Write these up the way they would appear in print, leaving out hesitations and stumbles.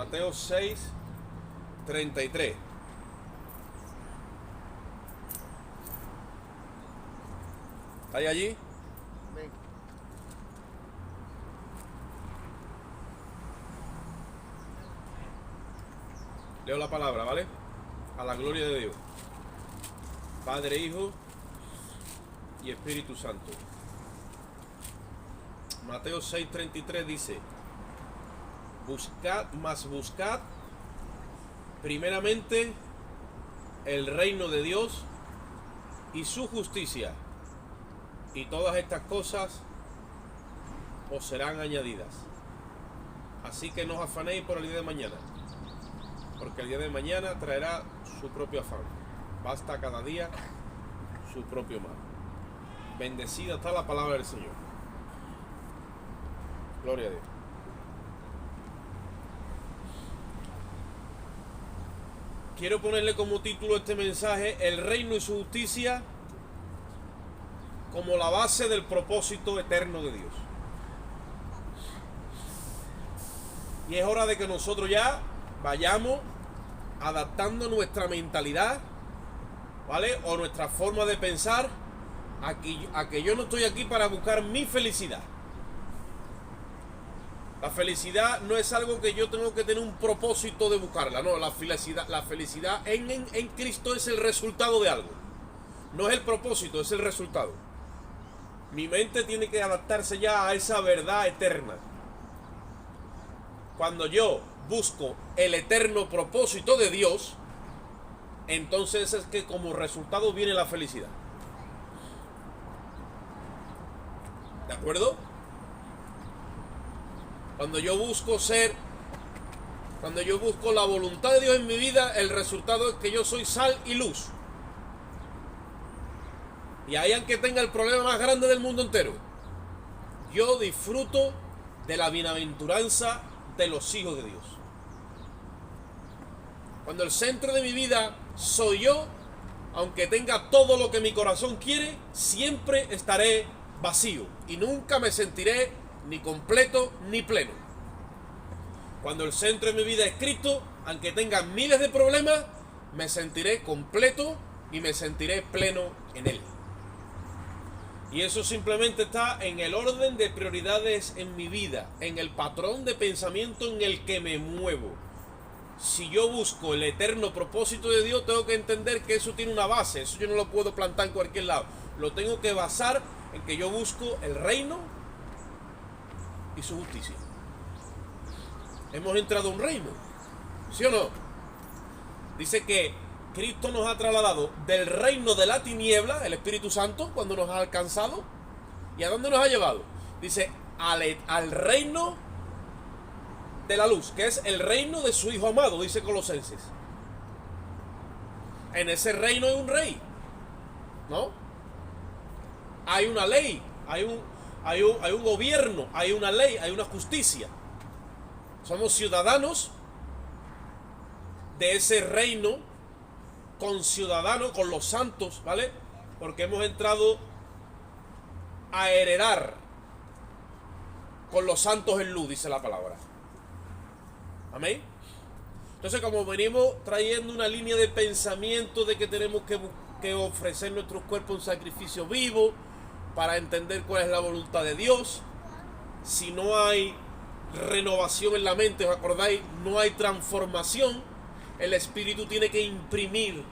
Mateo 6, 33. ¿Estáis allí? Amén. Leo la palabra, ¿vale? A la gloria de Dios. Padre, Hijo y Espíritu Santo. Mateo 6:33 dice: buscad primeramente el reino de Dios y su justicia, y todas estas cosas os serán añadidas. Así que no os afanéis por el día de mañana, porque el día de mañana traerá su propio afán. Basta cada día su propio mal. Bendecida está la palabra del Señor. Gloria a Dios. Quiero ponerle como título a este mensaje: el reino y su justicia como la base del propósito eterno de Dios. Y es hora de que nosotros ya vayamos adaptando nuestra mentalidad, ¿vale? O nuestra forma de pensar a que yo no estoy aquí para buscar mi felicidad. La felicidad no es algo que yo tengo que tener un propósito de buscarla, no. La felicidad en Cristo es el resultado de algo. No es el propósito, es el resultado. Mi mente tiene que adaptarse ya a esa verdad eterna. Cuando yo busco el eterno propósito de Dios, entonces es que como resultado viene la felicidad. ¿De acuerdo? Cuando yo busco la voluntad de Dios en mi vida, el resultado es que yo soy sal y luz. Y ahí, aunque tenga el problema más grande del mundo entero, yo disfruto de la bienaventuranza de los hijos de Dios. Cuando el centro de mi vida soy yo, aunque tenga todo lo que mi corazón quiere, siempre estaré vacío y nunca me sentiré ni completo ni pleno. Cuando el centro de mi vida es Cristo, aunque tenga miles de problemas, me sentiré completo y me sentiré pleno en Él. Y eso simplemente está en el orden de prioridades en mi vida, en el patrón de pensamiento en el que me muevo. Si yo busco el eterno propósito de Dios, tengo que entender que eso tiene una base. Eso yo no lo puedo plantar en cualquier lado. Lo tengo que basar en que yo busco el reino y su justicia. Hemos entrado a un reino, ¿sí o no? Dice que Cristo nos ha trasladado del reino de la tiniebla, el Espíritu Santo, cuando nos ha alcanzado. ¿Y a dónde nos ha llevado? Dice, al reino de la luz, que es el reino de su Hijo amado, dice Colosenses. En ese reino hay un rey, ¿no? Hay una ley, hay un gobierno, hay una ley, hay una justicia. Somos ciudadanos de ese reino, conciudadanos con los santos, ¿vale? Porque hemos entrado a heredar con los santos en luz, dice la palabra. Amén. Entonces, como venimos trayendo una línea de pensamiento de que tenemos que ofrecer nuestros cuerpos en sacrificio vivo para entender cuál es la voluntad de Dios, si no hay renovación en la mente, ¿os acordáis? No hay transformación. El Espíritu tiene que imprimir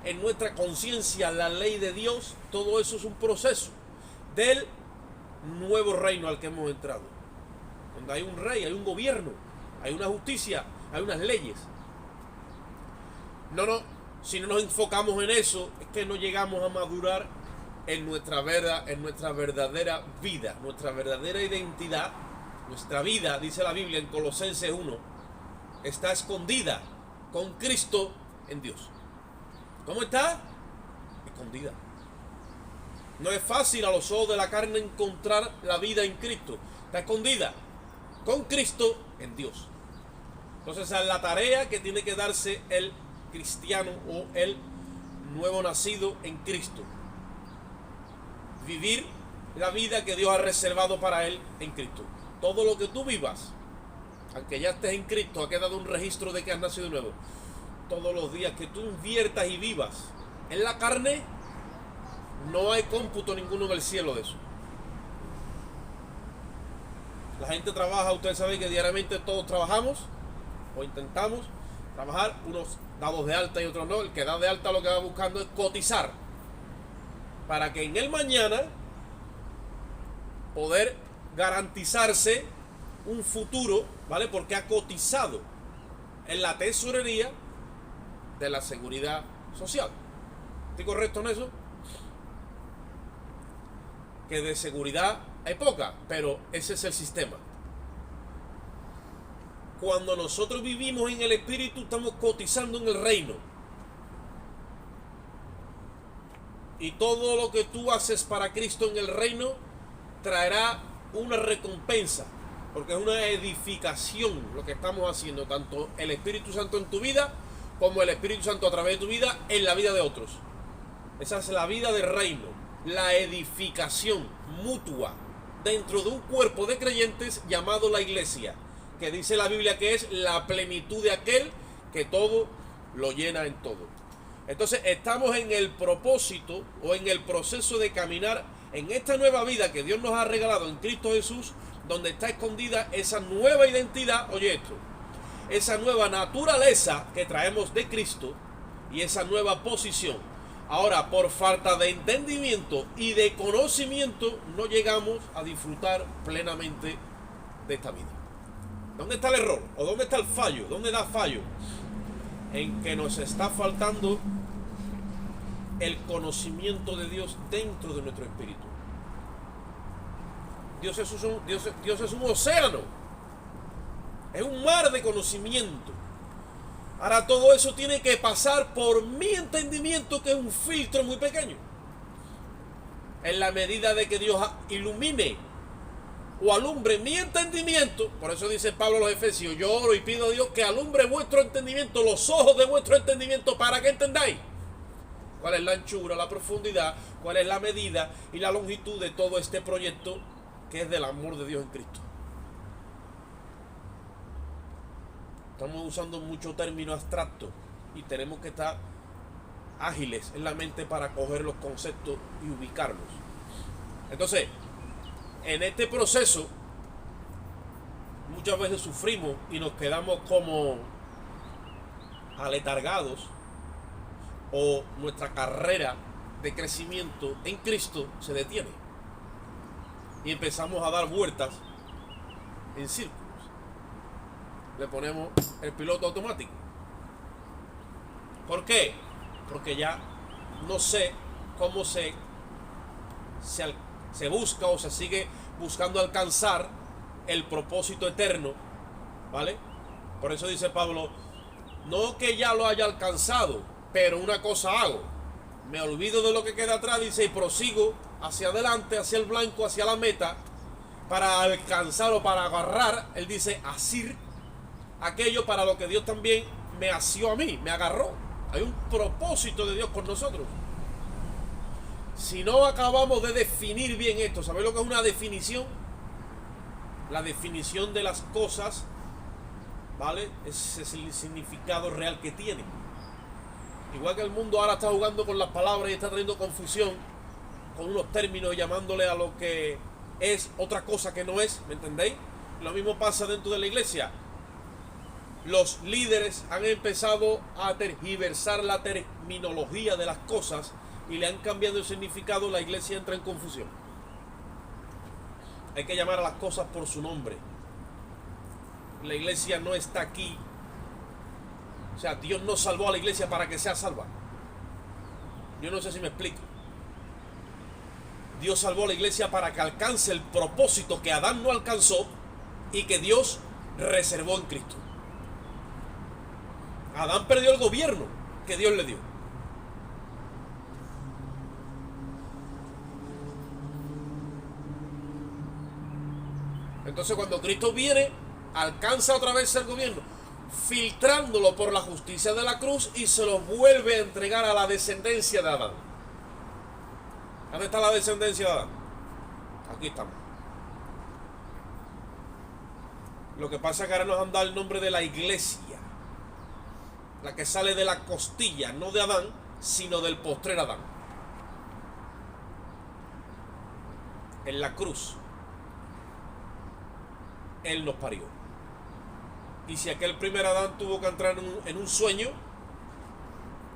en nuestra conciencia la ley de Dios. Todo eso es un proceso del nuevo reino al que hemos entrado, donde hay un rey, hay un gobierno, hay una justicia, hay unas leyes. Si no nos enfocamos en eso, es que no llegamos a madurar en nuestra verdadera vida, nuestra verdadera identidad. Nuestra vida, dice la Biblia en Colosenses 1, está escondida con Cristo en Dios. ¿Cómo está? Escondida. No es fácil a los ojos de la carne encontrar la vida en Cristo. Está escondida con Cristo en Dios. Entonces esa es la tarea que tiene que darse el cristiano o el nuevo nacido en Cristo. Vivir la vida que Dios ha reservado para él en Cristo. Todo lo que tú vivas aunque ya estés en Cristo, ha quedado un registro de que has nacido de nuevo. Todos los días que tú inviertas y vivas en la carne, no hay cómputo ninguno en el cielo de eso. La gente trabaja, ustedes saben que diariamente todos trabajamos, o intentamos trabajar, unos dados de alta y otros no. El que da de alta lo que va buscando es cotizar, para que en el mañana poder garantizarse un futuro, ¿vale? Porque ha cotizado en la tesorería de la seguridad social. ¿Estoy correcto en eso? Que de seguridad hay poca, pero ese es el sistema. Cuando nosotros vivimos en el Espíritu, estamos cotizando en el reino. Y todo lo que tú haces para Cristo en el reino traerá una recompensa, porque es una edificación lo que estamos haciendo, tanto el Espíritu Santo en tu vida como el Espíritu Santo a través de tu vida en la vida de otros. Esa es la vida del reino, la edificación mutua dentro de un cuerpo de creyentes llamado la iglesia, que dice la Biblia que es la plenitud de aquel que todo lo llena en todo. Entonces estamos en el propósito o en el proceso de caminar en esta nueva vida que Dios nos ha regalado en Cristo Jesús, donde está escondida esa nueva identidad, oye esto, esa nueva naturaleza que traemos de Cristo y esa nueva posición. Ahora, por falta de entendimiento y de conocimiento, no llegamos a disfrutar plenamente de esta vida. ¿Dónde está el error? ¿O dónde está el fallo? ¿Dónde da fallo? En que nos está faltando el conocimiento de Dios dentro de nuestro espíritu. Dios es un océano, es un mar de conocimiento. Ahora todo eso tiene que pasar por mi entendimiento, que es un filtro muy pequeño. En la medida de que Dios ilumine o alumbre mi entendimiento, por eso dice Pablo a los Efesios, yo oro y pido a Dios que alumbre vuestro entendimiento, los ojos de vuestro entendimiento, para que entendáis cuál es la anchura, la profundidad, cuál es la medida y la longitud de todo este proyecto que es del amor de Dios en Cristo. Estamos usando muchos términos abstractos y tenemos que estar ágiles en la mente para coger los conceptos y ubicarlos. Entonces, en este proceso muchas veces sufrimos y nos quedamos como aletargados, o nuestra carrera de crecimiento en Cristo se detiene y empezamos a dar vueltas en círculos. Le ponemos el piloto automático. ¿Por qué? Porque ya no sé cómo se busca o se sigue buscando alcanzar el propósito eterno, ¿vale? Por eso dice Pablo, no que ya lo haya alcanzado, pero una cosa hago, me olvido de lo que queda atrás, dice, y prosigo hacia adelante, hacia el blanco, hacia la meta, para alcanzar o para agarrar, él dice, asir, aquello para lo que Dios también me asió a mí, me agarró. Hay un propósito de Dios con nosotros. Si no acabamos de definir bien esto, ¿sabéis lo que es una definición? La definición de las cosas, ¿vale? Ese es el significado real que tienen. Igual que el mundo ahora está jugando con las palabras y está trayendo confusión con unos términos, llamándole a lo que es otra cosa que no es, ¿me entendéis? Lo mismo pasa dentro de la iglesia. Los líderes han empezado a tergiversar la terminología de las cosas y le han cambiado el significado, la iglesia entra en confusión. Hay que llamar a las cosas por su nombre. La iglesia no está aquí. O sea, Dios no salvó a la iglesia para que sea salva. Yo no sé si me explico. Dios salvó a la iglesia para que alcance el propósito que Adán no alcanzó y que Dios reservó en Cristo. Adán perdió el gobierno que Dios le dio. Entonces cuando Cristo viene, alcanza otra vez el gobierno, filtrándolo por la justicia de la cruz, y se lo vuelve a entregar a la descendencia de Adán. ¿Dónde está la descendencia de Adán? Aquí estamos. Lo que pasa es que ahora nos han dado el nombre de la iglesia, la que sale de la costilla, no de Adán, sino del postrer Adán. En la cruz, Él nos parió. Y si aquel primer Adán tuvo que entrar en un sueño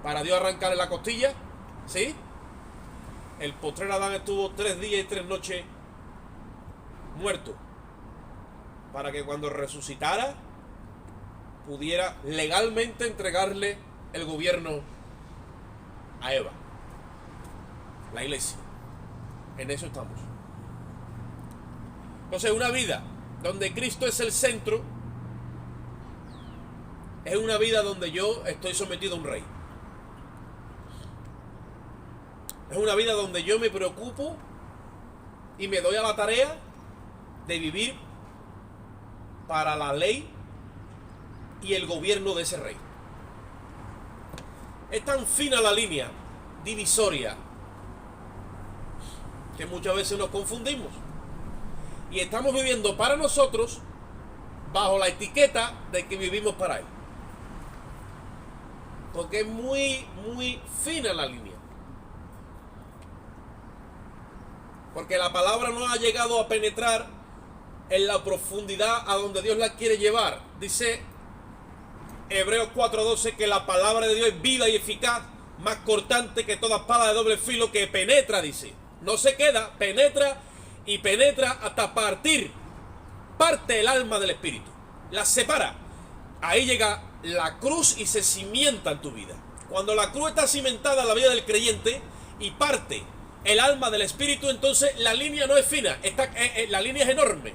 para Dios arrancarle la costilla, ¿sí? El postrer Adán estuvo 3 días y 3 noches muerto, para que cuando resucitara pudiera legalmente entregarle el gobierno a Eva, la iglesia. En eso estamos. Entonces, una vida donde Cristo es el centro es una vida donde yo estoy sometido a un rey. Es una vida donde yo me preocupo y me doy a la tarea de vivir para la ley y el gobierno de ese rey. Es tan fina la línea divisoria que muchas veces nos confundimos y estamos viviendo para nosotros bajo la etiqueta de que vivimos para Él, porque es muy, muy fina la línea, porque la palabra no ha llegado a penetrar en la profundidad a donde Dios la quiere llevar. Dice Hebreos 4:12 que la palabra de Dios es viva y eficaz, más cortante que toda espada de doble filo, que penetra, dice. No se queda, penetra y penetra hasta parte el alma del espíritu, la separa. Ahí llega la cruz y se cimienta en tu vida. Cuando la cruz está cimentada en la vida del creyente y parte el alma del espíritu, entonces la línea no es fina, la línea es enorme.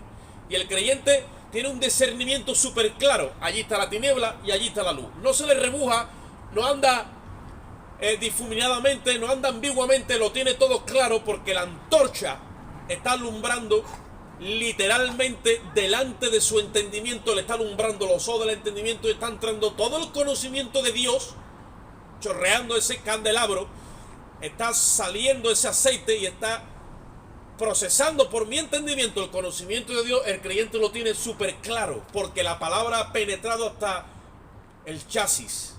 Y el creyente tiene un discernimiento súper claro. Allí está la tiniebla y allí está la luz. No se le rebuja, no anda difuminadamente, no anda ambiguamente, lo tiene todo claro, porque la antorcha está alumbrando literalmente delante de su entendimiento, le está alumbrando los ojos del entendimiento y está entrando todo el conocimiento de Dios, chorreando ese candelabro, está saliendo ese aceite y está procesando por mi entendimiento el conocimiento de Dios. El creyente lo tiene súper claro, porque la palabra ha penetrado hasta el chasis,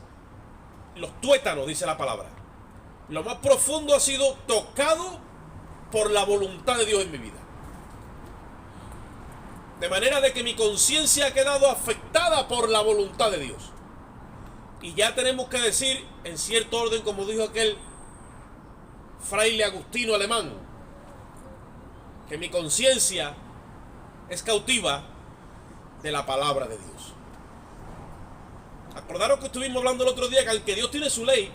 los tuétanos, dice la palabra. Lo más profundo ha sido tocado por la voluntad de Dios en mi vida, de manera de que mi conciencia ha quedado afectada por la voluntad de Dios. Y ya tenemos que decir, en cierto orden, como dijo aquel fraile agustino alemán, que mi conciencia es cautiva de la palabra de Dios. Acordaros que estuvimos hablando el otro día que aunque Dios tiene su ley,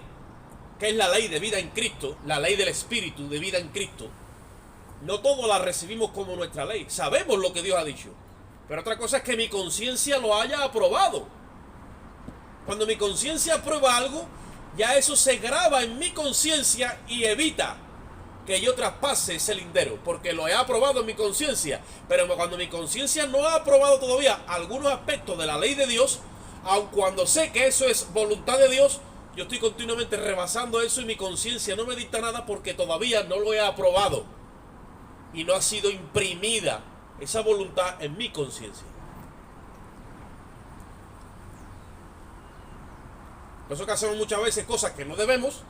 que es la ley de vida en Cristo, la ley del Espíritu de vida en Cristo, no todos la recibimos como nuestra ley. Sabemos lo que Dios ha dicho, pero otra cosa es que mi conciencia lo haya aprobado. Cuando mi conciencia aprueba algo, ya eso se graba en mi conciencia y evita que yo traspase ese lindero, porque lo he aprobado en mi conciencia. Pero cuando mi conciencia no ha aprobado todavía algunos aspectos de la ley de Dios, aun cuando sé que eso es voluntad de Dios, yo estoy continuamente rebasando eso y mi conciencia no me dicta nada, porque todavía no lo he aprobado y no ha sido imprimida esa voluntad en mi conciencia. Por eso que hacemos muchas veces cosas que no debemos.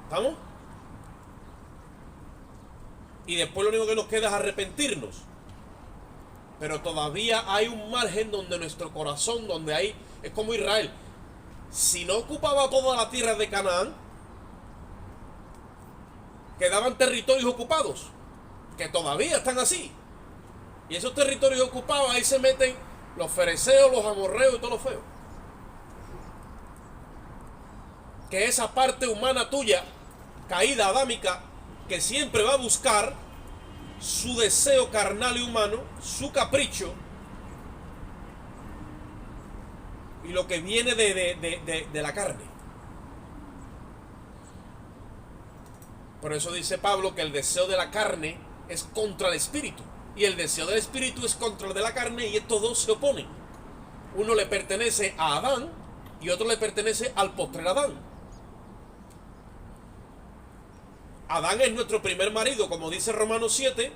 ¿Estamos? Y después lo único que nos queda es arrepentirnos. Pero todavía hay un margen donde nuestro corazón, donde hay, es como Israel. Si no ocupaba toda la tierra de Canaán, quedaban territorios ocupados, que todavía están así. Y esos territorios ocupados, ahí se meten los fereceos, los amorreos y todo lo feo. Que esa parte humana tuya, caída adámica, que siempre va a buscar su deseo carnal y humano, su capricho, y lo que viene de la carne. Por eso dice Pablo que el deseo de la carne es contra el espíritu, y el deseo del espíritu es contra el de la carne, y estos dos se oponen. Uno le pertenece a Adán y otro le pertenece al postrer Adán. Adán es nuestro primer marido, como dice Romanos 7,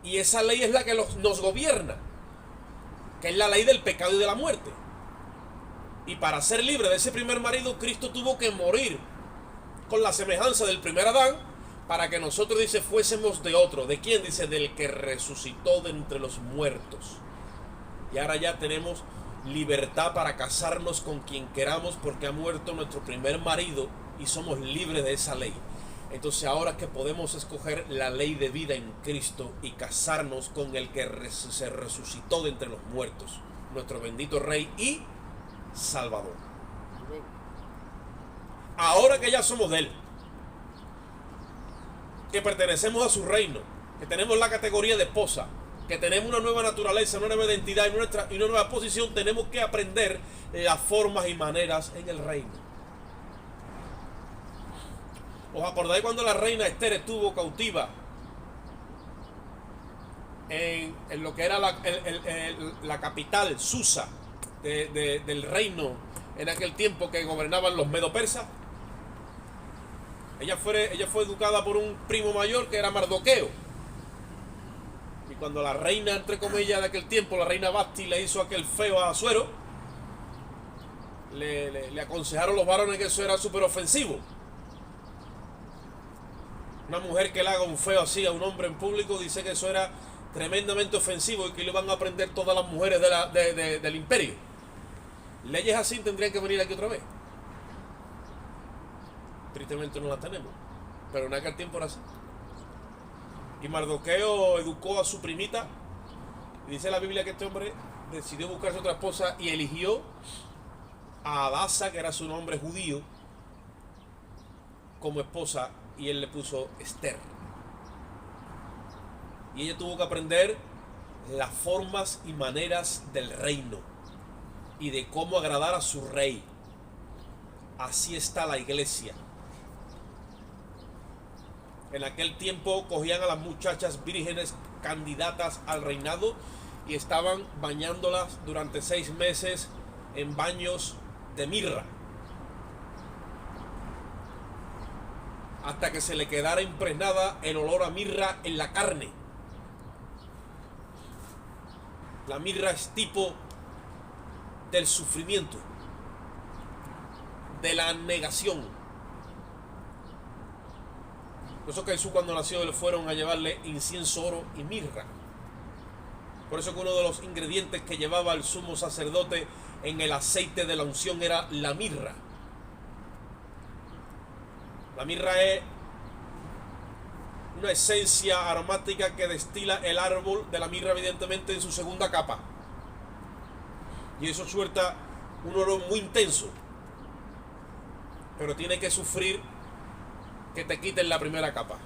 Y esa ley es la que nos gobierna, que es la ley del pecado y de la muerte. Y para ser libre de ese primer marido, Cristo tuvo que morir con la semejanza del primer Adán, para que nosotros, dice, fuésemos de otro. ¿De quién? Dice, del que resucitó de entre los muertos. Y ahora ya tenemos libertad para casarnos con quien queramos, porque ha muerto nuestro primer marido y somos libres de esa ley. Entonces ahora que podemos escoger la ley de vida en Cristo y casarnos con el que se resucitó de entre los muertos, nuestro bendito Rey y Salvador. Ahora que ya somos de Él, que pertenecemos a su reino, que tenemos la categoría de esposa, que tenemos una nueva naturaleza, una nueva identidad y una nueva posición, tenemos que aprender las formas y maneras en el reino. ¿Os acordáis cuando la reina Esther estuvo cautiva en lo que era la capital, Susa, del reino en aquel tiempo que gobernaban los medo-persas? Ella fue educada por un primo mayor que era Mardoqueo. Y cuando la reina, entre comillas, de aquel tiempo, la reina Basti, le hizo aquel feo a Asuero, le aconsejaron los varones que eso era súper ofensivo. Una mujer que le haga un feo así a un hombre en público, dice que eso era tremendamente ofensivo y que lo iban a aprender todas las mujeres del imperio. Leyes así tendrían que venir aquí otra vez. Tristemente no las tenemos, pero en aquel tiempo era así. Y Mardoqueo educó a su primita. Y dice la Biblia que este hombre decidió buscarse otra esposa y eligió a Adasa, que era su nombre judío, como esposa, y él le puso Esther. Y ella tuvo que aprender las formas y maneras del reino y de cómo agradar a su rey. Así está la iglesia. En aquel tiempo cogían a las muchachas vírgenes candidatas al reinado y estaban bañándolas durante 6 meses en baños de mirra, hasta que se le quedara impregnada el olor a mirra en la carne. La mirra es tipo del sufrimiento, de la negación. Por eso que Jesús, cuando nació, le fueron a llevarle incienso, oro y mirra. Por eso que uno de los ingredientes que llevaba el sumo sacerdote en el aceite de la unción era la mirra. La mirra es una esencia aromática que destila el árbol de la mirra, evidentemente, en su segunda capa. Y eso suelta un olor muy intenso. Pero tiene que sufrir que te quiten la primera capa.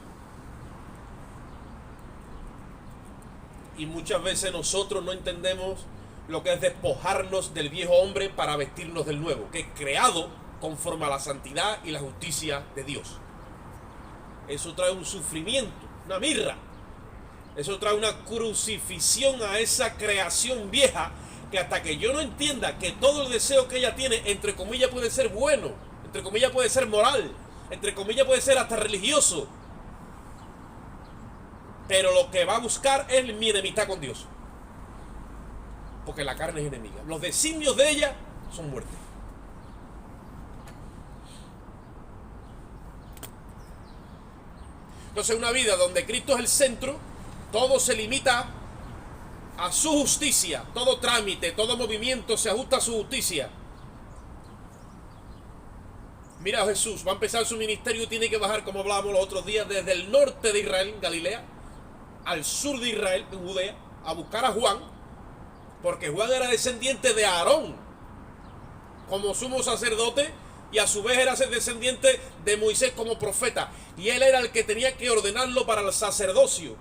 Y muchas veces nosotros no entendemos lo que es despojarnos del viejo hombre para vestirnos del nuevo, que es creado conforme a la santidad y la justicia de Dios. Eso trae un sufrimiento, una mirra. Eso trae una crucifixión a esa creación vieja, que hasta que yo no entienda que todo el deseo que ella tiene, entre comillas, puede ser bueno, entre comillas puede ser moral, entre comillas puede ser hasta religioso, pero lo que va a buscar es mi enemistad con Dios, porque la carne es enemiga. Los designios de ella son muerte. Entonces, una vida donde Cristo es el centro, todo se limita a su justicia, todo trámite, todo movimiento se ajusta a su justicia. Mira, Jesús va a empezar su ministerio y tiene que bajar, como hablábamos los otros días, desde el norte de Israel, Galilea, al sur de Israel, en Judea, a buscar a Juan, porque Juan era descendiente de Aarón como sumo sacerdote, y a su vez era descendiente de Moisés como profeta, y él era el que tenía que ordenarlo para el sacerdocio.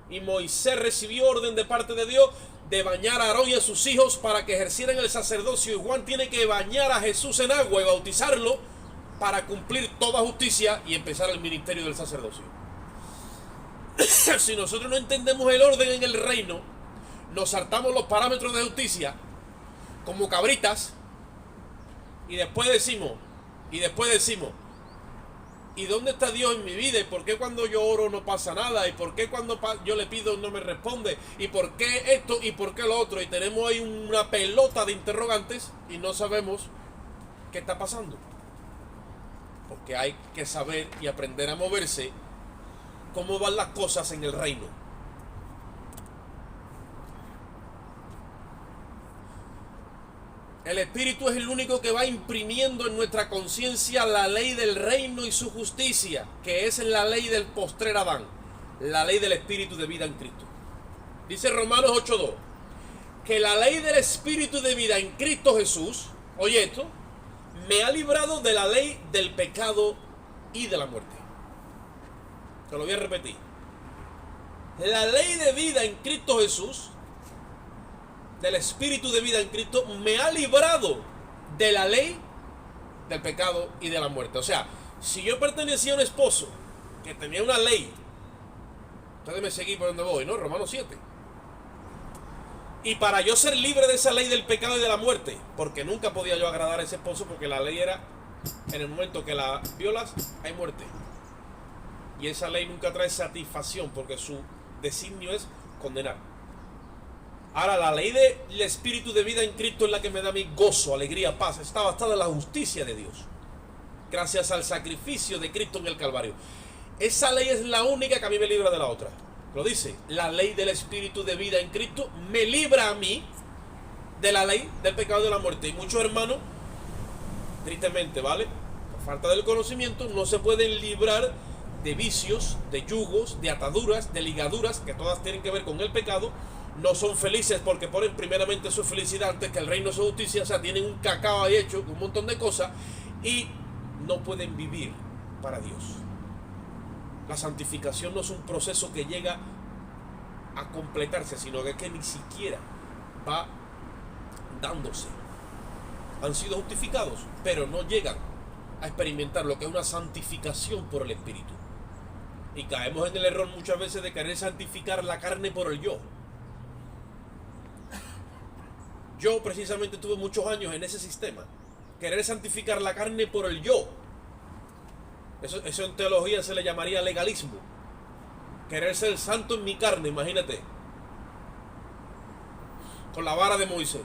Y Moisés recibió orden de parte de Dios de bañar a Aarón y a sus hijos para que ejercieran el sacerdocio, y Juan tiene que bañar a Jesús en agua y bautizarlo para cumplir toda justicia y empezar el ministerio del sacerdocio. Si nosotros no entendemos el orden en el reino, nos saltamos los parámetros de justicia como cabritas, y después decimos, ¿Y dónde está Dios en mi vida? ¿Y por qué cuando yo oro no pasa nada? ¿Y por qué cuando yo le pido no me responde? ¿Y por qué esto? ¿Y por qué lo otro? Y tenemos ahí una pelota de interrogantes y no sabemos qué está pasando. Porque hay que saber y aprender a moverse cómo van las cosas en el reino. El Espíritu es el único que va imprimiendo en nuestra conciencia la ley del reino y su justicia, que es la ley del postrer Adán, la ley del Espíritu de vida en Cristo. Dice Romanos 8:2, que la ley del Espíritu de vida en Cristo Jesús, oye esto, me ha librado de la ley del pecado y de la muerte. Te lo voy a repetir. La ley de vida en Cristo Jesús, del Espíritu de vida en Cristo, me ha librado de la ley del pecado y de la muerte. O sea, si yo pertenecía a un esposo que tenía una ley, ustedes me seguís por donde voy, ¿no? Romanos 7. Y para yo ser libre de esa ley del pecado y de la muerte, porque nunca podía yo agradar a ese esposo, porque la ley era, en el momento que la violas, hay muerte. Y esa ley nunca trae satisfacción, porque su designio es condenar. Ahora, la ley del Espíritu de vida en Cristo es la que me da mi gozo, alegría, paz. Está basada en la justicia de Dios, gracias al sacrificio de Cristo en el Calvario. Esa ley es la única que a mí me libra de la otra. Lo dice, la ley del Espíritu de vida en Cristo me libra a mí de la ley del pecado y de la muerte. Y muchos hermanos, tristemente, ¿vale?, por falta del conocimiento, no se pueden librar de vicios, de yugos, de ataduras, de ligaduras, que todas tienen que ver con el pecado. No son felices porque ponen primeramente su felicidad antes que el reino de su justicia. O sea, tienen un cacao ahí hecho, un montón de cosas, y no pueden vivir para Dios. La santificación no es un proceso que llega a completarse, sino que ni siquiera va dándose. Han sido justificados, pero no llegan a experimentar lo que es una santificación por el Espíritu. Y caemos en el error muchas veces de querer santificar la carne por el yo. Yo precisamente tuve muchos años en ese sistema. Querer santificar la carne por el yo. Eso en teología se le llamaría legalismo. Querer ser santo en mi carne, imagínate. Con la vara de Moisés.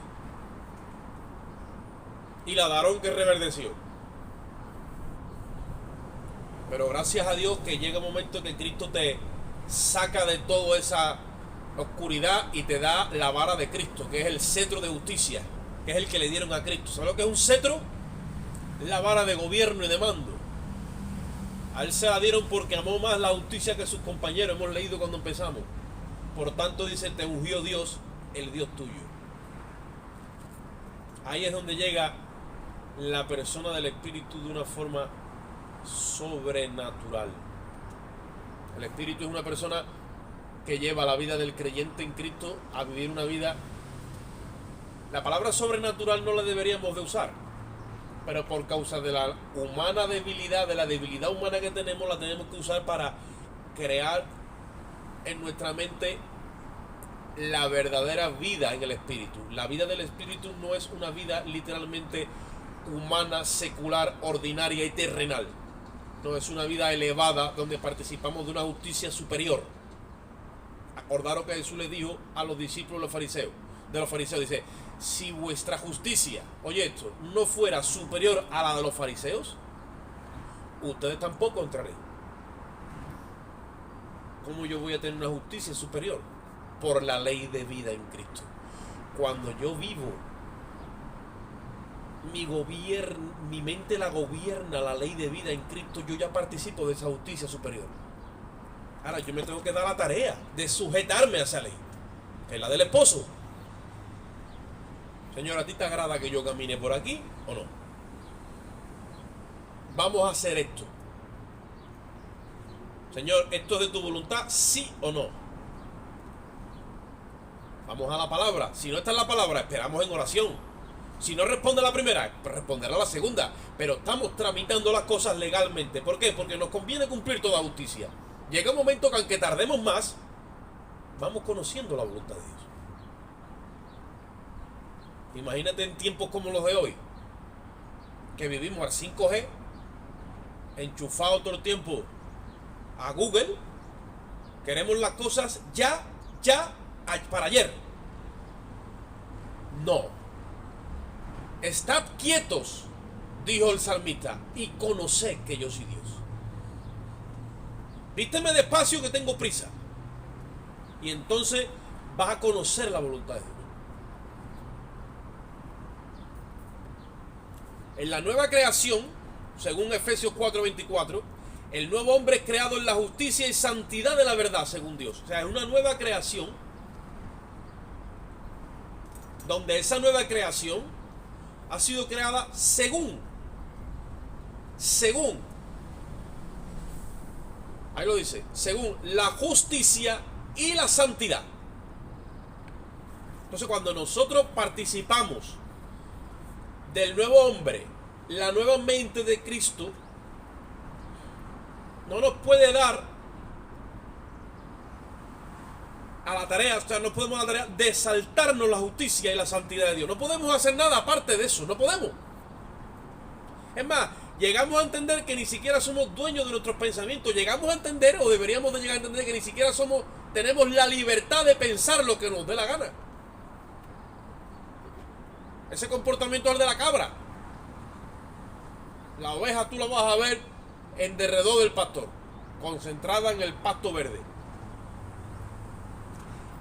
Y la de Aarón que reverdeció. Pero gracias a Dios que llega un momento que Cristo te saca de toda esa oscuridad y te da la vara de Cristo, que es el cetro de justicia, que es el que le dieron a Cristo. ¿Sabes lo que es un cetro? La vara de gobierno y de mando. A él se la dieron porque amó más la justicia que sus compañeros. Hemos leído cuando empezamos. Por tanto dice, te ungió Dios, el Dios tuyo. Ahí es donde llega la persona del Espíritu de una forma sobrenatural. El Espíritu es una persona que lleva la vida del creyente en Cristo a vivir una vida. La palabra sobrenatural no la deberíamos de usar, pero por causa de la humana debilidad, de la debilidad humana que tenemos, la tenemos que usar para crear en nuestra mente la verdadera vida en el Espíritu. La vida del Espíritu no es una vida literalmente humana, secular, ordinaria y terrenal. No, es una vida elevada donde participamos de una justicia superior. Acordaros que Jesús le dijo a los discípulos de los fariseos, dice, si vuestra justicia, oye esto, no fuera superior a la de los fariseos, ustedes tampoco entraréis. ¿Cómo yo voy a tener una justicia superior? Por la ley de vida en Cristo. Cuando yo vivo, mi mente la gobierna la ley de vida en Cristo, yo ya participo de esa justicia superior. Ahora yo me tengo que dar la tarea de sujetarme a esa ley, que es la del esposo. Señor, ¿a ti te agrada que yo camine por aquí o no? Vamos a hacer esto. Señor, ¿esto es de tu voluntad, sí o no? Vamos a la palabra. Si no está en la palabra, esperamos en oración. Si no responde a la primera, pues responderá a la segunda. Pero estamos tramitando las cosas legalmente. ¿Por qué? Porque nos conviene cumplir toda justicia. Llega un momento que aunque tardemos más, vamos conociendo la voluntad de Dios. Imagínate en tiempos como los de hoy, que vivimos al 5G, enchufado todo el tiempo a Google, queremos las cosas ya, para ayer. No. Estad quietos, dijo el salmista, y conoced que yo soy Dios. Vísteme despacio que tengo prisa. Y entonces vas a conocer la voluntad de Dios. En la nueva creación, según Efesios 4:24, el nuevo hombre es creado en la justicia y santidad de la verdad, según Dios. O sea, es una nueva creación, donde esa nueva creación ha sido creada según, ahí lo dice, según la justicia y la santidad. Entonces, cuando nosotros participamos del nuevo hombre, la nueva mente de Cristo, no nos puede dar a la tarea, o sea, no podemos dar la tarea de saltarnos la justicia y la santidad de Dios. No podemos hacer nada aparte de eso, no podemos. Es más, llegamos a entender que ni siquiera somos dueños de nuestros pensamientos. Llegamos a entender, o deberíamos de llegar a entender, que ni siquiera tenemos la libertad de pensar lo que nos dé la gana. Ese comportamiento es el de la cabra. La oveja tú la vas a ver en derredor del pastor, concentrada en el pasto verde.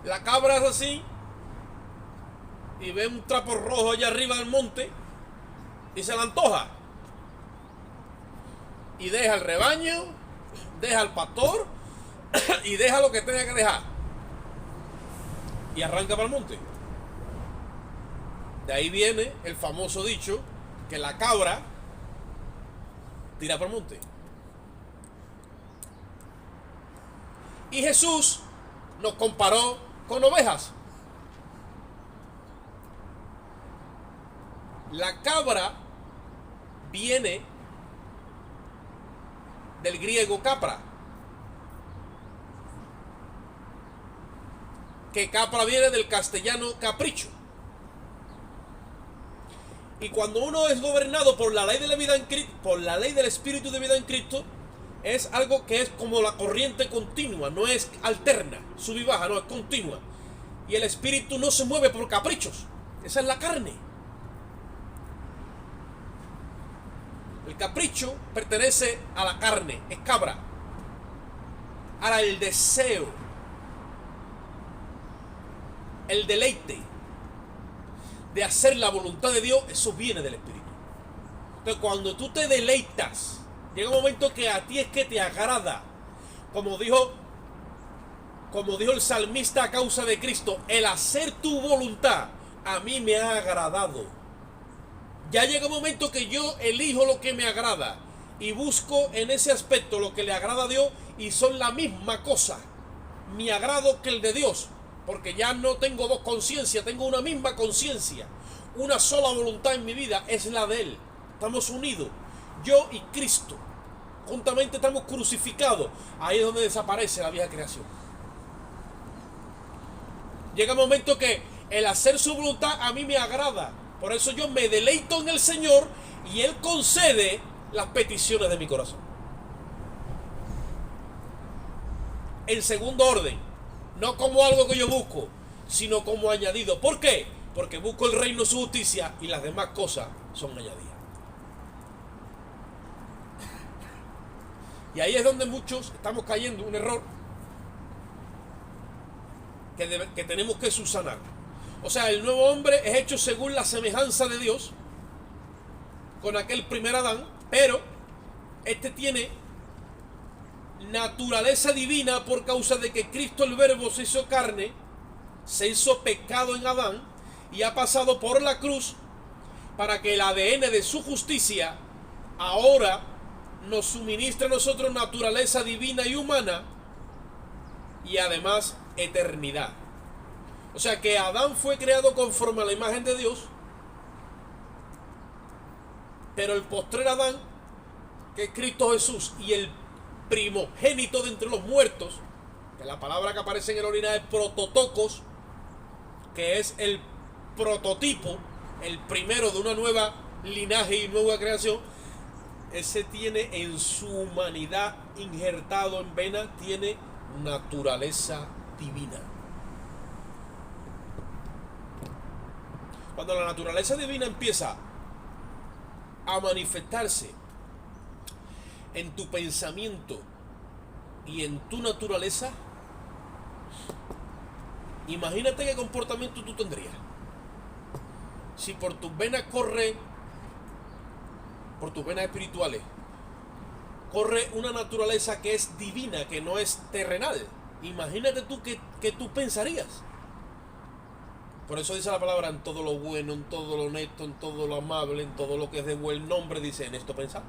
La cabra es así y ve un trapo rojo allá arriba del monte y se le antoja. Y deja el rebaño, deja al pastor y deja lo que tenga que dejar. Y arranca para el monte. De ahí viene el famoso dicho que la cabra tira para el monte. Y Jesús nos comparó con ovejas. La cabra viene del griego capra, que capra viene del castellano capricho. Y cuando uno es gobernado por la ley de la vida en Cristo, por la ley del espíritu de vida en Cristo, es algo que es como la corriente continua, no es alterna, sub y baja, no, es continua. Y el espíritu no se mueve por caprichos, esa es la carne. El capricho pertenece a la carne, es cabra. Ahora el deseo, el deleite de hacer la voluntad de Dios, eso viene del espíritu. Entonces, cuando tú te deleitas, llega un momento que a ti es que te agrada. Como dijo el salmista a causa de Cristo, el hacer tu voluntad a mí me ha agradado. Ya llega un momento que yo elijo lo que me agrada y busco en ese aspecto lo que le agrada a Dios, y son la misma cosa, mi agrado que el de Dios, porque ya no tengo dos conciencias, tengo una misma conciencia, una sola voluntad en mi vida, es la de Él. Estamos unidos, yo y Cristo, juntamente estamos crucificados. Ahí es donde desaparece la vieja creación. Llega un momento que el hacer su voluntad a mí me agrada. Por eso yo me deleito en el Señor y Él concede las peticiones de mi corazón. En segundo orden, no como algo que yo busco, sino como añadido. ¿Por qué? Porque busco el reino, su justicia, y las demás cosas son añadidas. Y ahí es donde muchos estamos cayendo un error que tenemos que subsanar. O sea, el nuevo hombre es hecho según la semejanza de Dios, con aquel primer Adán, pero este tiene naturaleza divina por causa de que Cristo el Verbo se hizo carne, se hizo pecado en Adán y ha pasado por la cruz para que el ADN de su justicia ahora nos suministre a nosotros naturaleza divina y humana y además eternidad. O sea que Adán fue creado conforme a la imagen de Dios, pero el postrer Adán, que es Cristo Jesús, y el primogénito de entre los muertos, que la palabra que aparece en el original es prototokos, que es el prototipo, el primero de una nueva linaje y nueva creación, ese tiene en su humanidad injertado en vena, tiene naturaleza divina. Cuando la naturaleza divina empieza a manifestarse en tu pensamiento y en tu naturaleza, imagínate qué comportamiento tú tendrías. Si por tus venas corre, por tus venas espirituales, corre una naturaleza que es divina, que no es terrenal, imagínate tú qué tú pensarías. Por eso dice la palabra: en todo lo bueno, en todo lo honesto, en todo lo amable, en todo lo que es de buen nombre, dice, en esto pensar.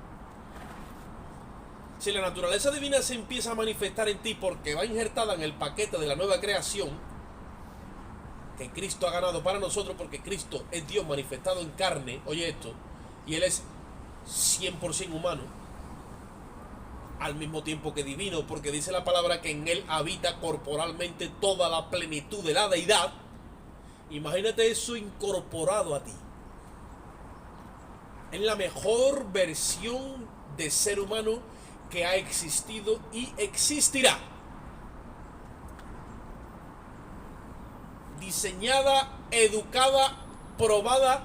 Si la naturaleza divina se empieza a manifestar en ti porque va injertada en el paquete de la nueva creación que Cristo ha ganado para nosotros, porque Cristo es Dios manifestado en carne, oye esto, y Él es 100% humano, al mismo tiempo que divino, porque dice la palabra que en Él habita corporalmente toda la plenitud de la deidad. Imagínate eso incorporado a ti. Es la mejor versión de ser humano que ha existido y existirá. Diseñada, educada, probada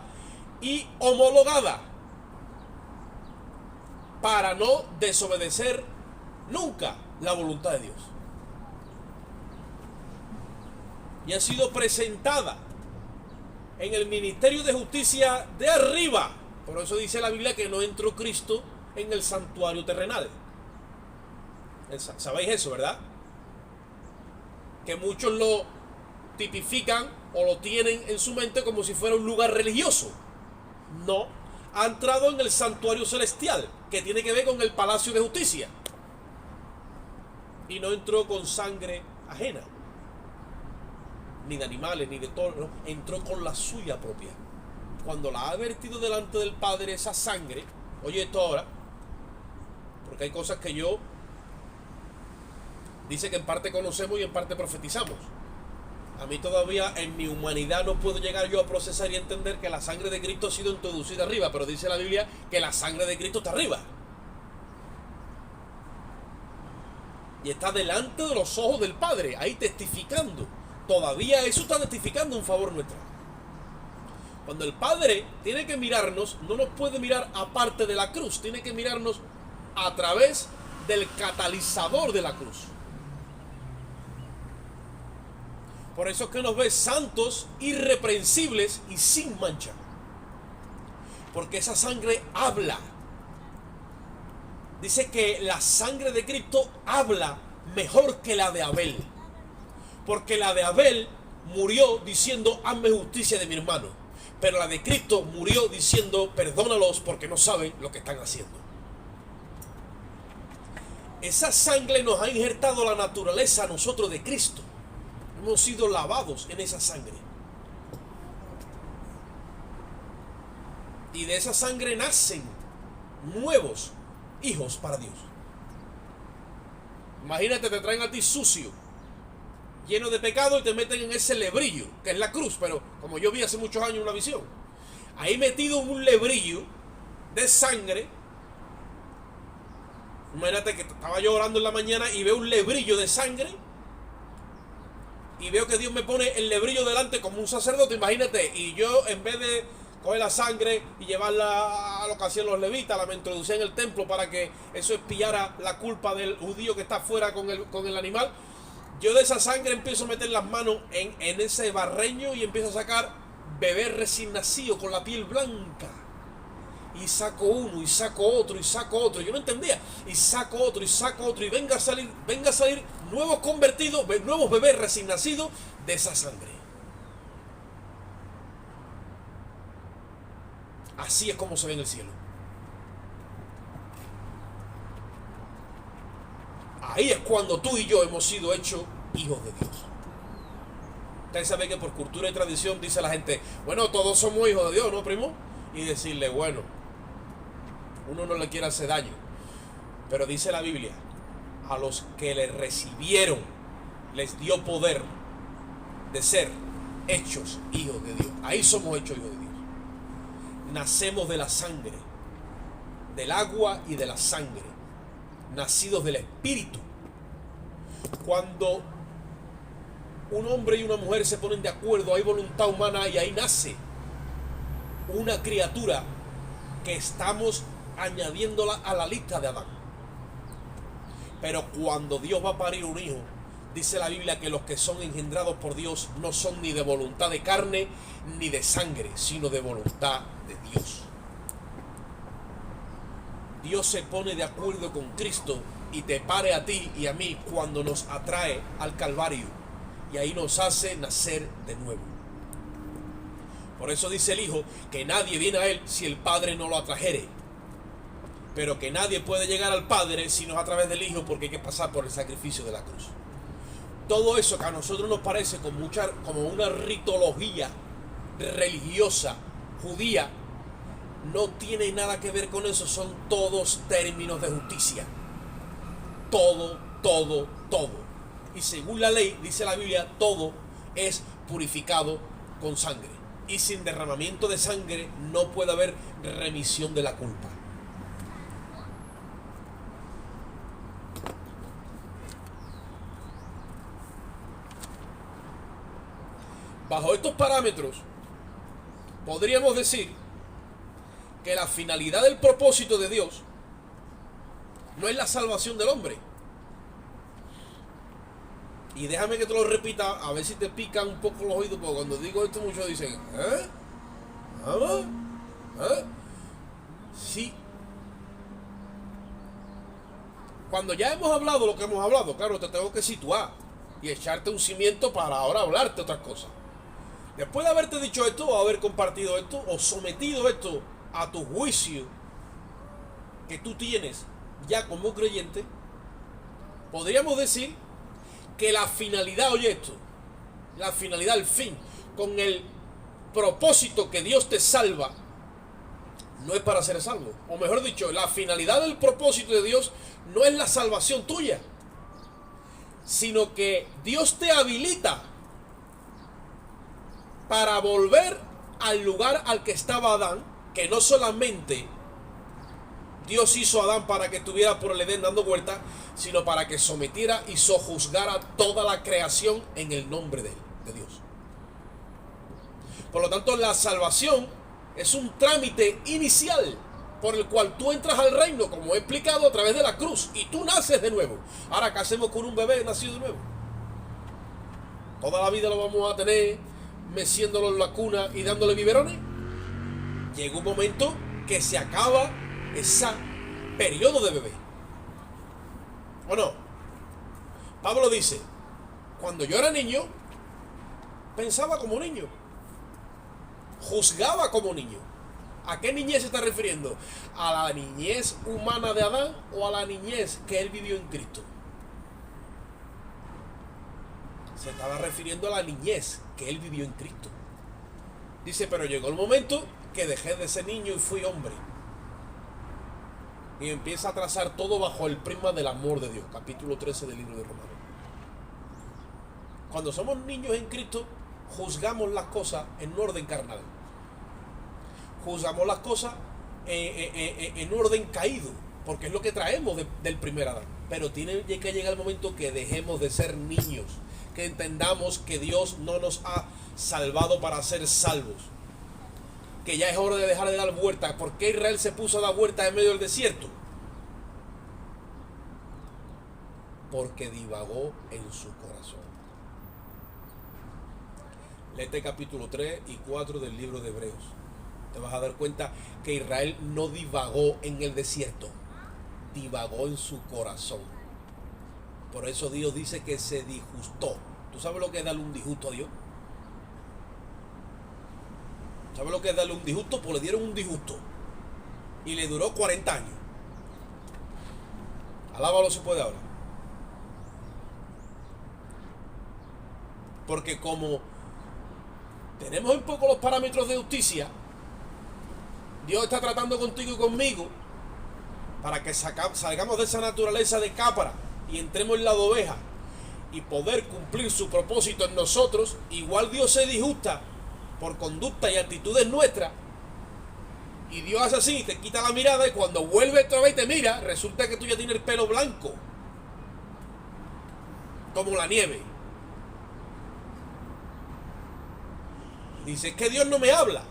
y homologada para no desobedecer nunca la voluntad de Dios. Y ha sido presentada en el ministerio de justicia de arriba. Por eso dice la Biblia que no entró Cristo en el santuario terrenal. ¿Sabéis eso, verdad? Que muchos lo tipifican o lo tienen en su mente como si fuera un lugar religioso. No, ha entrado en el santuario celestial, que tiene que ver con el palacio de justicia. Y no entró con sangre ajena, ni de animales, ni de toros, no. Entró con la suya propia. Cuando la ha vertido delante del Padre esa sangre, oye esto ahora, porque hay cosas que yo dice que en parte conocemos y en parte profetizamos. A mí todavía en mi humanidad no puedo llegar yo a procesar y entender que la sangre de Cristo ha sido introducida arriba, pero dice la Biblia que la sangre de Cristo está arriba. Y está delante de los ojos del Padre, ahí testificando. Todavía eso está testificando en favor nuestro. Cuando el Padre tiene que mirarnos, no nos puede mirar aparte de la cruz, tiene que mirarnos a través del catalizador de la cruz. Por eso es que nos ve santos, irreprensibles y sin mancha. Porque esa sangre habla. Dice que la sangre de Cristo habla mejor que la de Abel. Porque la de Abel murió diciendo: hazme justicia de mi hermano. Pero la de Cristo murió diciendo: perdónalos porque no saben lo que están haciendo. Esa sangre nos ha injertado la naturaleza a nosotros de Cristo. Hemos sido lavados en esa sangre. Y de esa sangre nacen nuevos hijos para Dios. Imagínate, te traen a ti sucio, lleno de pecado, y te meten en ese lebrillo, que es la cruz. Pero como yo vi hace muchos años una visión, ahí metido en un lebrillo de sangre. Imagínate que estaba yo orando en la mañana y veo un lebrillo de sangre. Y veo que Dios me pone el lebrillo delante como un sacerdote, imagínate. Y yo, en vez de coger la sangre y llevarla a lo que hacían los levitas, la me introducía en el templo para que eso expiara la culpa del judío que está afuera con el animal. Yo de esa sangre empiezo a meter las manos en ese barreño y empiezo a sacar bebé recién nacido con la piel blanca. Y saco uno, y saco otro, y saco otro. Yo no entendía. Y saco otro, y saco otro. Y venga a salir nuevos convertidos, nuevos bebés recién nacidos de esa sangre. Así es como se ve en el cielo. Ahí es cuando tú y yo hemos sido hechos hijos de Dios. Ustedes saben que por cultura y tradición dice la gente: bueno, todos somos hijos de Dios, ¿no, primo? Y decirle: bueno, uno no le quiere hacer daño, pero dice la Biblia: a los que le recibieron les dio poder de ser hechos hijos de Dios. Ahí somos hechos hijos de Dios. Nacemos de la sangre del agua y de la sangre, nacidos del Espíritu. Cuando un hombre y una mujer se ponen de acuerdo, hay voluntad humana y ahí nace una criatura que estamos añadiéndola a la lista de Adán. Pero cuando Dios va a parir un hijo, dice la Biblia que los que son engendrados por Dios no son ni de voluntad de carne ni de sangre, sino de voluntad de Dios. Dios se pone de acuerdo con Cristo y te pare a ti y a mí cuando nos atrae al Calvario, y ahí nos hace nacer de nuevo. Por eso dice el Hijo que nadie viene a Él si el Padre no lo atrajere, pero que nadie puede llegar al Padre si no es a través del Hijo, porque hay que pasar por el sacrificio de la cruz. Todo eso que a nosotros nos parece como una ritología religiosa judía, no tiene nada que ver con eso. Son todos términos de justicia. Todo. Y según la ley, dice la Biblia, todo es purificado con sangre. Y sin derramamiento de sangre no puede haber remisión de la culpa. Bajo estos parámetros, podríamos decir que la finalidad del propósito de Dios no es la salvación del hombre. Y déjame que te lo repita, a ver si te pican un poco los oídos, porque cuando digo esto muchos dicen, ¿eh? ¿Ah? ¿Eh? Sí. Cuando ya hemos hablado lo que hemos hablado, claro, te tengo que situar y echarte un cimiento para ahora hablarte otras cosas. Después de haberte dicho esto, o haber compartido esto, o sometido esto a tu juicio que tú tienes ya como creyente, podríamos decir que la finalidad, oye esto, la finalidad, el fin, con el propósito que Dios te salva, no es para ser salvo. O mejor dicho, la finalidad del propósito de Dios no es la salvación tuya, sino que Dios te habilita para volver al lugar al que estaba Adán, que no solamente Dios hizo a Adán para que estuviera por el Edén dando vueltas, sino para que sometiera y sojuzgara toda la creación en el nombre de Dios. Por lo tanto, la salvación es un trámite inicial por el cual tú entras al reino, como he explicado, a través de la cruz, y tú naces de nuevo. Ahora, ¿qué hacemos con un bebé nacido de nuevo? ¿Toda la vida lo vamos a tener meciéndolo en la cuna y dándole biberones? Llega un momento que se acaba ese periodo de bebé. ¿O no? Pablo dice, cuando yo era niño, pensaba como niño, juzgaba como niño. ¿A qué niñez se está refiriendo? ¿A la niñez humana de Adán o a la niñez que él vivió en Cristo? Se estaba refiriendo a la niñez que él vivió en Cristo. Dice, pero llegó el momento que dejé de ser niño y fui hombre. Y empieza a trazar todo bajo el prisma del amor de Dios. Capítulo 13 del libro de Romanos. Cuando somos niños en Cristo, juzgamos las cosas en orden carnal. Juzgamos las cosas en orden caído, porque es lo que traemos del primer Adán. Pero tiene que llegar el momento que dejemos de ser niños, que entendamos que Dios no nos ha salvado para ser salvos, que ya es hora de dejar de dar vueltas. ¿Por qué Israel se puso a dar vueltas en medio del desierto? Porque divagó en su corazón. Léete capítulo 3 y 4 del libro de Hebreos. Te vas a dar cuenta que Israel no divagó en el desierto, divagó en su corazón. Por eso Dios dice que se disgustó. ¿Tú sabes lo que es darle un disgusto a Dios? ¿Sabes lo que es darle un disgusto? Pues le dieron un disgusto y le duró 40 años. Alábalo si puede ahora. Porque como tenemos un poco los parámetros de justicia, Dios está tratando contigo y conmigo para que salgamos de esa naturaleza de cápara y entremos en la de oveja y poder cumplir su propósito en nosotros. Igual Dios se disgusta por conducta y actitudes nuestras Y Dios hace así, te quita la mirada y cuando vuelve otra vez y te mira, resulta que tú ya tienes el pelo blanco. Como la nieve. Dice, es que Dios no me habla.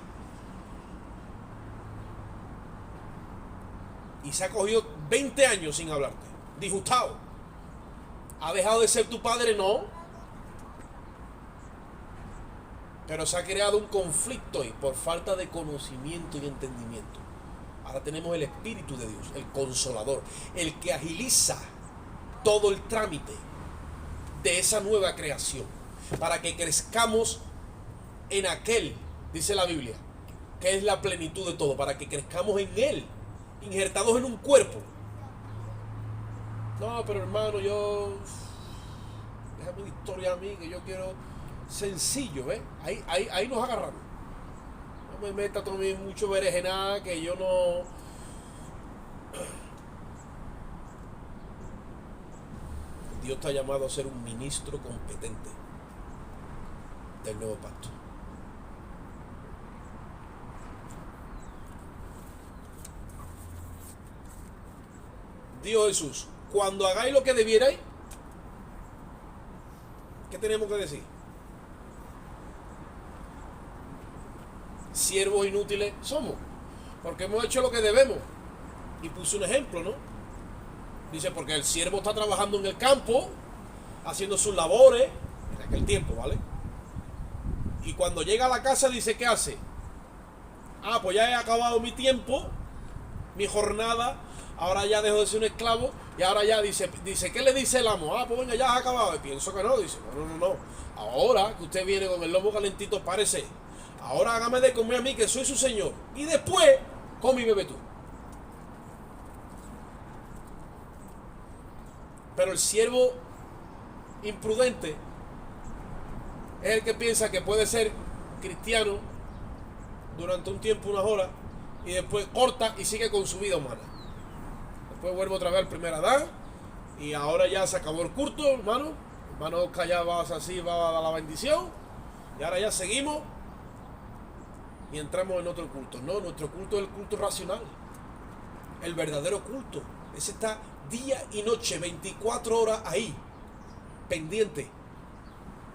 Y se ha cogido 20 años sin hablarte. Disgustado. ¿Ha dejado de ser tu padre? No. Pero se ha creado un conflicto ahí por falta de conocimiento y entendimiento. Ahora tenemos el Espíritu de Dios, el Consolador, el que agiliza todo el trámite de esa nueva creación, para que crezcamos en aquel, dice la Biblia, que es la plenitud de todo, para que crezcamos en Él, injertados en un cuerpo. No, pero hermano, déjame una historia a mí, que yo quiero sencillo, ¿ves? Ahí nos agarramos. No me meta también mucho berenjena, que yo no... Dios te ha llamado a ser un ministro competente del nuevo pacto. Dijo Jesús, cuando hagáis lo que debierais, ¿qué tenemos que decir? Siervos inútiles somos, porque hemos hecho lo que debemos. Y puse un ejemplo, ¿no? Dice, porque el siervo está trabajando en el campo, haciendo sus labores, en aquel tiempo, ¿vale? Y cuando llega a la casa dice, ¿qué hace? Ah, pues ya he acabado mi tiempo, mi jornada, ahora ya dejo de ser un esclavo, y ahora ya dice, ¿qué le dice el amo? Ah, pues venga, ya has acabado. Y pienso que no, dice, no. Ahora que usted viene con el lomo calentito, parece, ahora hágame de comer a mí, que soy su señor. Y después, come y bebe tú. Pero el siervo imprudente es el que piensa que puede ser cristiano durante un tiempo, unas horas, y después corta y sigue con su vida humana. Después vuelve otra vez al primer Adán, y ahora ya se acabó el culto, hermano. Hermano Oscar ya va así, va a dar la bendición, y ahora ya seguimos y entramos en otro culto. No, nuestro culto es el culto racional, el verdadero culto. Ese está día y noche, 24 horas ahí, pendiente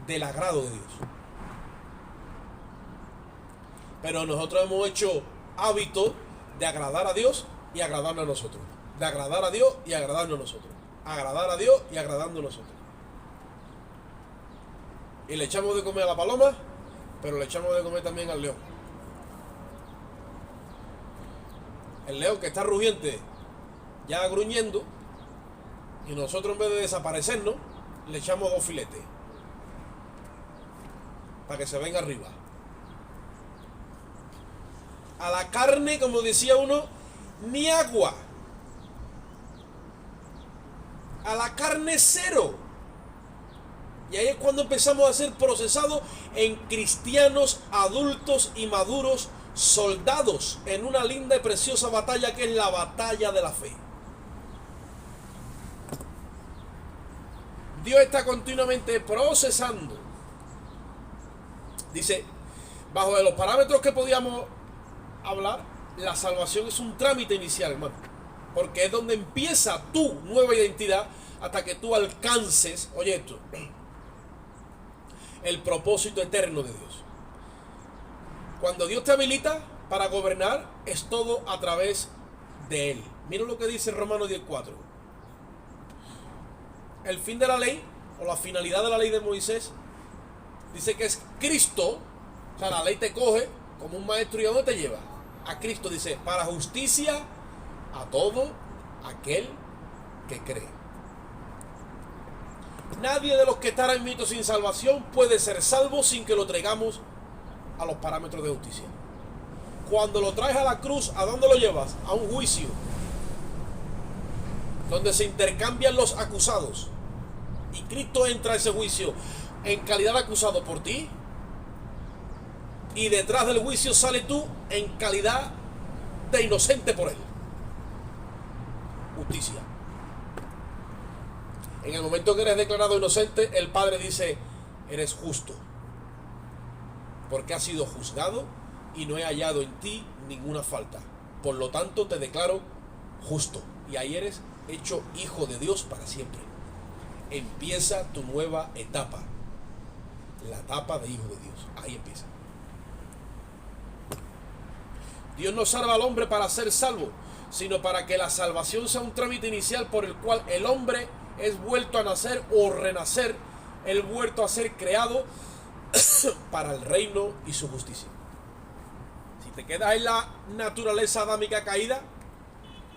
del agrado de Dios. Pero nosotros hemos hecho hábito de agradar a Dios y agradarnos a nosotros. De agradar a Dios y agradarnos a nosotros. Agradar a Dios y agradando a nosotros. Y le echamos de comer a la paloma, pero le echamos de comer también al león. El león que está rugiente, ya gruñendo, y nosotros en vez de desaparecernos, le echamos 2 filetes para que se venga arriba. A la carne, como decía uno, ni agua. A la carne cero. Y ahí es cuando empezamos a ser procesados en cristianos adultos y maduros, soldados en una linda y preciosa batalla que es la batalla de la fe. Dios está continuamente procesando. Dice, bajo de los parámetros que podíamos hablar, la salvación es un trámite inicial, hermano, porque es donde empieza tu nueva identidad hasta que tú alcances, oye esto, el propósito eterno de Dios. Cuando Dios te habilita para gobernar, es todo a través de Él. Mira lo que dice Romanos 10:4. El fin de la ley, o la finalidad de la ley de Moisés, dice que es Cristo. O sea, la ley te coge como un maestro, ¿y a dónde te lleva? A Cristo, dice, para justicia a todo aquel que cree. Nadie de los que están en mito sin salvación puede ser salvo sin que lo traigamos a los parámetros de justicia. Cuando lo traes a la cruz, ¿a dónde lo llevas? A un juicio donde se intercambian los acusados, y Cristo entra a ese juicio en calidad de acusado por ti, y detrás del juicio sale tú en calidad de inocente por Él. Justicia. En el momento que eres declarado inocente, el Padre dice, eres justo, porque has sido juzgado y no he hallado en ti ninguna falta. Por lo tanto te declaro justo. Y ahí eres hecho hijo de Dios para siempre. Empieza tu nueva etapa. La etapa de hijo de Dios. Ahí empieza. Dios no salva al hombre para ser salvo, sino para que la salvación sea un trámite inicial por el cual el hombre es vuelto a nacer o renacer, el vuelto a ser creado para el reino y su justicia. Si te quedas en la naturaleza adámica caída,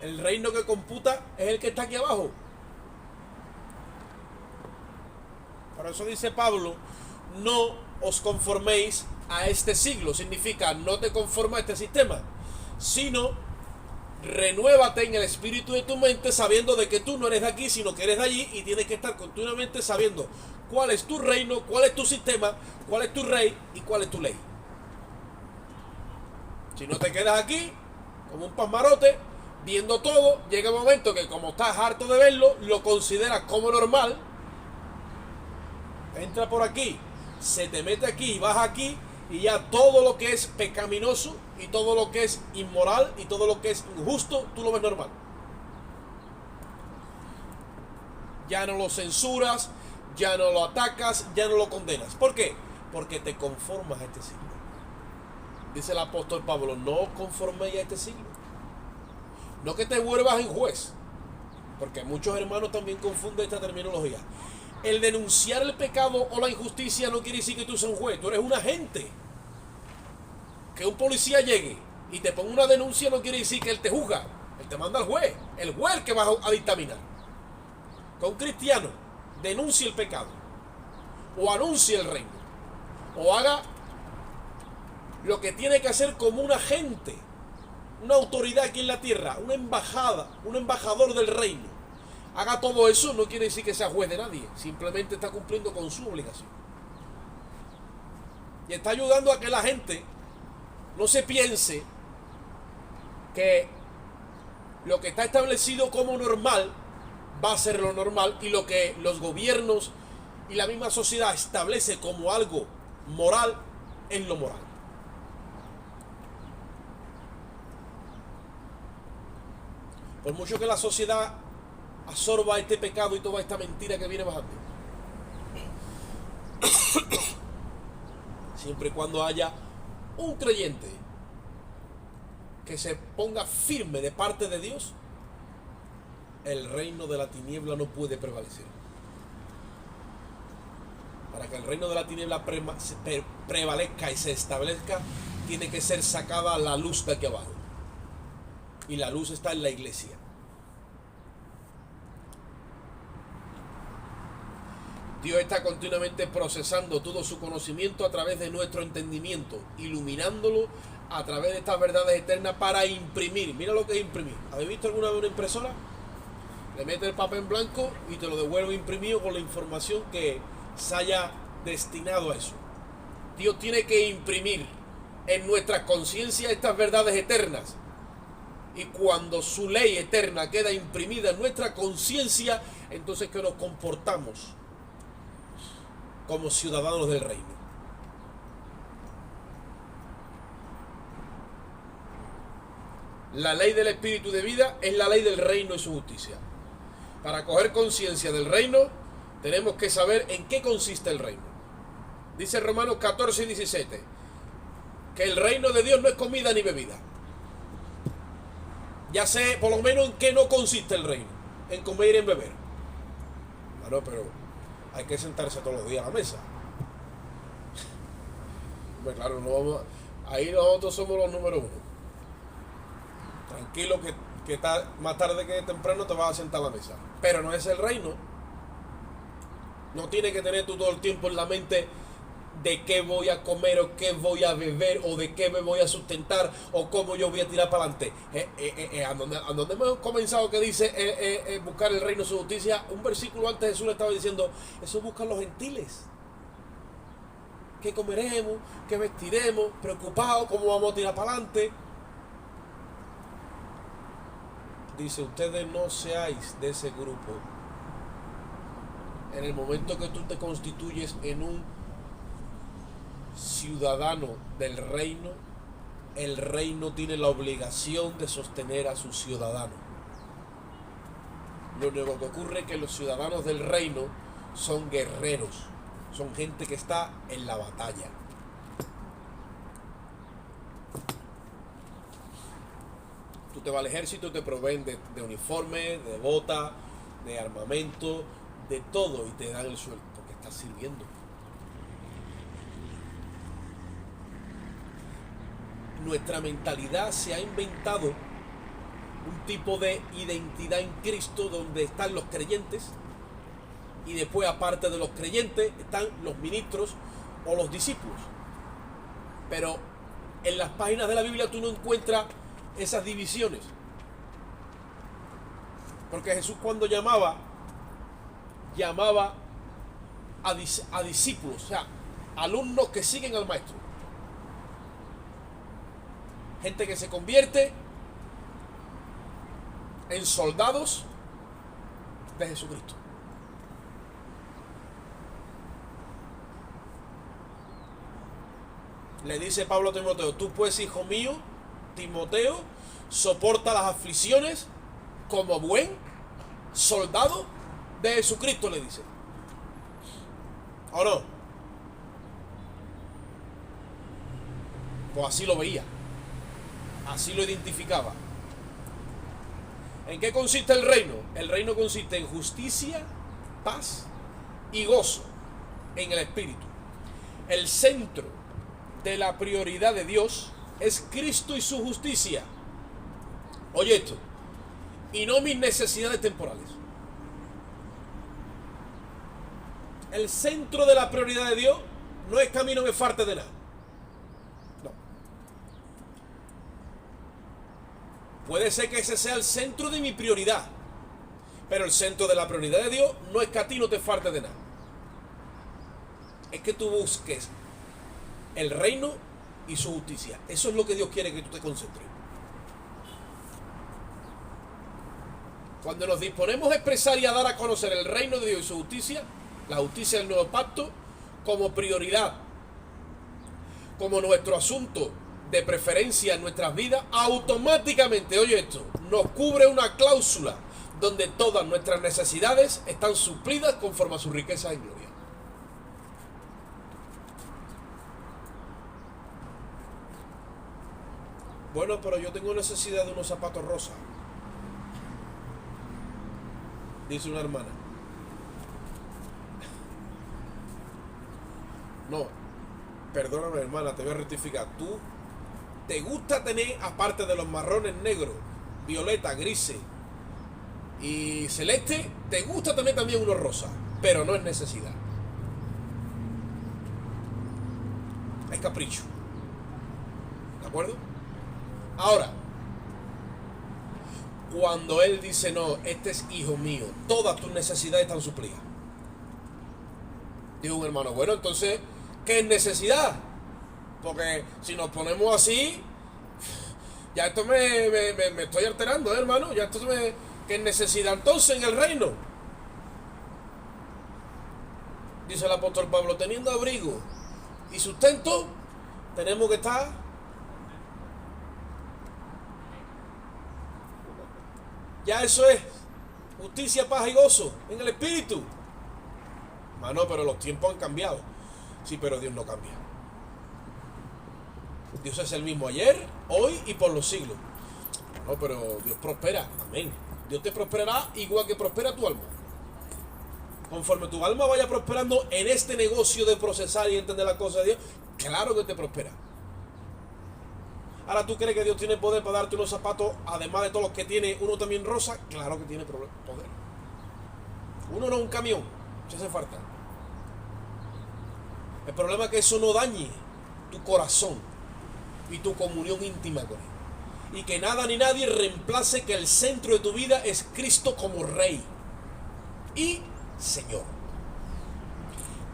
el reino que computa es el que está aquí abajo. Por eso dice Pablo, no os conforméis a este siglo. Significa, no te conformes a este sistema, sino renuévate en el espíritu de tu mente, sabiendo de que tú no eres de aquí, sino que eres de allí, y tienes que estar continuamente sabiendo cuál es tu reino, cuál es tu sistema, cuál es tu rey y cuál es tu ley. Si no te quedas aquí como un pasmarote viendo todo, llega un momento que como estás harto de verlo, lo consideras como normal, entra por aquí, se te mete aquí y vas aquí, y ya todo lo que es pecaminoso y todo lo que es inmoral y todo lo que es injusto, tú lo ves normal. Ya no lo censuras, ya no lo atacas, ya no lo condenas. ¿Por qué? Porque te conformas a este siglo. Dice el apóstol Pablo, no os conforméis a este siglo. No que te vuelvas en juez, porque muchos hermanos también confunden esta terminología. El denunciar el pecado o la injusticia no quiere decir que tú seas un juez, tú eres un agente. Que un policía llegue y te ponga una denuncia no quiere decir que él te juzga, él te manda al juez, el juez que va a dictaminar. Que un cristiano denuncie el pecado, o anuncie el reino, o haga lo que tiene que hacer como un agente, una autoridad aquí en la tierra, una embajada, un embajador del reino, haga todo eso, no quiere decir que sea juez de nadie, simplemente está cumpliendo con su obligación. Y está ayudando a que la gente no se piense que lo que está establecido como normal va a ser lo normal, y lo que los gobiernos y la misma sociedad establece como algo moral es lo moral. Por mucho que la sociedad absorba este pecado y toda esta mentira que viene bajando, siempre y cuando haya un creyente que se ponga firme de parte de Dios, el reino de la tiniebla no puede prevalecer. Para que el reino de la tiniebla prevalezca y se establezca, tiene que ser sacada la luz de aquí abajo. Y la luz está en la iglesia. Dios está continuamente procesando todo su conocimiento a través de nuestro entendimiento, iluminándolo a través de estas verdades eternas para imprimir. Mira lo que es imprimir. ¿Habéis visto alguna vez una impresora? Le mete el papel en blanco y te lo devuelve imprimido con la información que se haya destinado a eso. Dios tiene que imprimir en nuestra conciencia estas verdades eternas. Y cuando su ley eterna queda imprimida en nuestra conciencia, entonces que nos comportamos como ciudadanos del reino. La ley del espíritu de vida es la ley del reino y su justicia. Para coger conciencia del reino, tenemos que saber en qué consiste el reino. Dice Romanos 14 y 17, que el reino de Dios no es comida ni bebida. Ya sé por lo menos en qué no consiste el reino, en comer y en beber. Bueno, pero hay que sentarse todos los días a la mesa. Pues claro, no vamos, ahí nosotros somos los número uno. Tranquilo que más tarde que temprano te vas a sentar a la mesa. Pero no es el reino. No tienes que tener tú todo el tiempo en la mente de qué voy a comer o qué voy a beber o de qué me voy a sustentar o cómo yo voy a tirar para adelante. A donde hemos comenzado que dice buscar el reino y su justicia, un versículo antes Jesús le estaba diciendo, eso buscan los gentiles. ¿Qué comeremos? ¿Qué vestiremos? Preocupados, ¿cómo vamos a tirar para adelante? Dice, ustedes no seáis de ese grupo. En el momento que tú te constituyes en un ciudadano del reino, El reino tiene la obligación de sostener a sus ciudadanos. Lo único que ocurre es que los ciudadanos del reino son guerreros, son gente que está en la batalla. Tú te vas al ejército, te proveen de uniforme, de bota, de armamento, de todo, y te dan el sueldo porque estás sirviendo. Nuestra mentalidad se ha inventado un tipo de identidad en Cristo donde están los creyentes y después, aparte de los creyentes, están los ministros o los discípulos. Pero en las páginas de la Biblia tú no encuentras esas divisiones, porque Jesús, cuando llamaba a discípulos, o sea, alumnos que siguen al maestro, gente que se convierte en soldados de Jesucristo. Le dice Pablo a Timoteo: tú pues, hijo mío, Timoteo, soporta las aflicciones como buen soldado de Jesucristo, le dice. ¿O no? Pues así lo veía, así lo identificaba. ¿En qué consiste el reino? El reino consiste en justicia, paz y gozo en el Espíritu. El centro de la prioridad de Dios es Cristo y su justicia. Oye esto. Y no mis necesidades temporales. El centro de la prioridad de Dios no es que a mí no me falte de nada. No. Puede ser que ese sea el centro de mi prioridad, pero el centro de la prioridad de Dios no es que a ti no te falte de nada. Es que tú busques el reino y su justicia. Eso es lo que Dios quiere que tú te concentres. Cuando nos disponemos a expresar y a dar a conocer el reino de Dios y su justicia, la justicia del nuevo pacto, como prioridad, como nuestro asunto de preferencia en nuestras vidas, automáticamente, oye esto, nos cubre una cláusula donde todas nuestras necesidades están suplidas conforme a su riqueza en gloria. Bueno, pero yo tengo necesidad de unos zapatos rosas, dice una hermana. No, perdóname, hermana, te voy a rectificar. Tú te gusta tener, aparte de los marrones, negros, violeta, grises y celeste, te gusta tener también unos rosas, pero no es necesidad, es capricho. ¿De acuerdo? Ahora, cuando Él dice: no, este es hijo mío, todas tus necesidades están suplidas, dijo un hermano: bueno, entonces, ¿qué es necesidad? Porque si nos ponemos así, ya esto me estoy alterando, hermano. Ya esto ¿qué es necesidad entonces en el reino? Dice el apóstol Pablo: teniendo abrigo y sustento, tenemos que estar. Ya eso es justicia, paz y gozo en el Espíritu. Mano, pero los tiempos han cambiado. Sí, pero Dios no cambia. Dios es el mismo ayer, hoy y por los siglos. No, pero Dios prospera. Amén. Dios te prosperará igual que prospera tu alma. Conforme tu alma vaya prosperando en este negocio de procesar y entender las cosas de Dios, claro que te prospera. Ahora, ¿tú crees que Dios tiene poder para darte unos zapatos, además de todos los que tiene, uno también rosa? Claro que tiene poder. Uno no es un camión, si hace falta. El problema es que eso no dañe tu corazón y tu comunión íntima con Él. Y que nada ni nadie reemplace que el centro de tu vida es Cristo como Rey y Señor.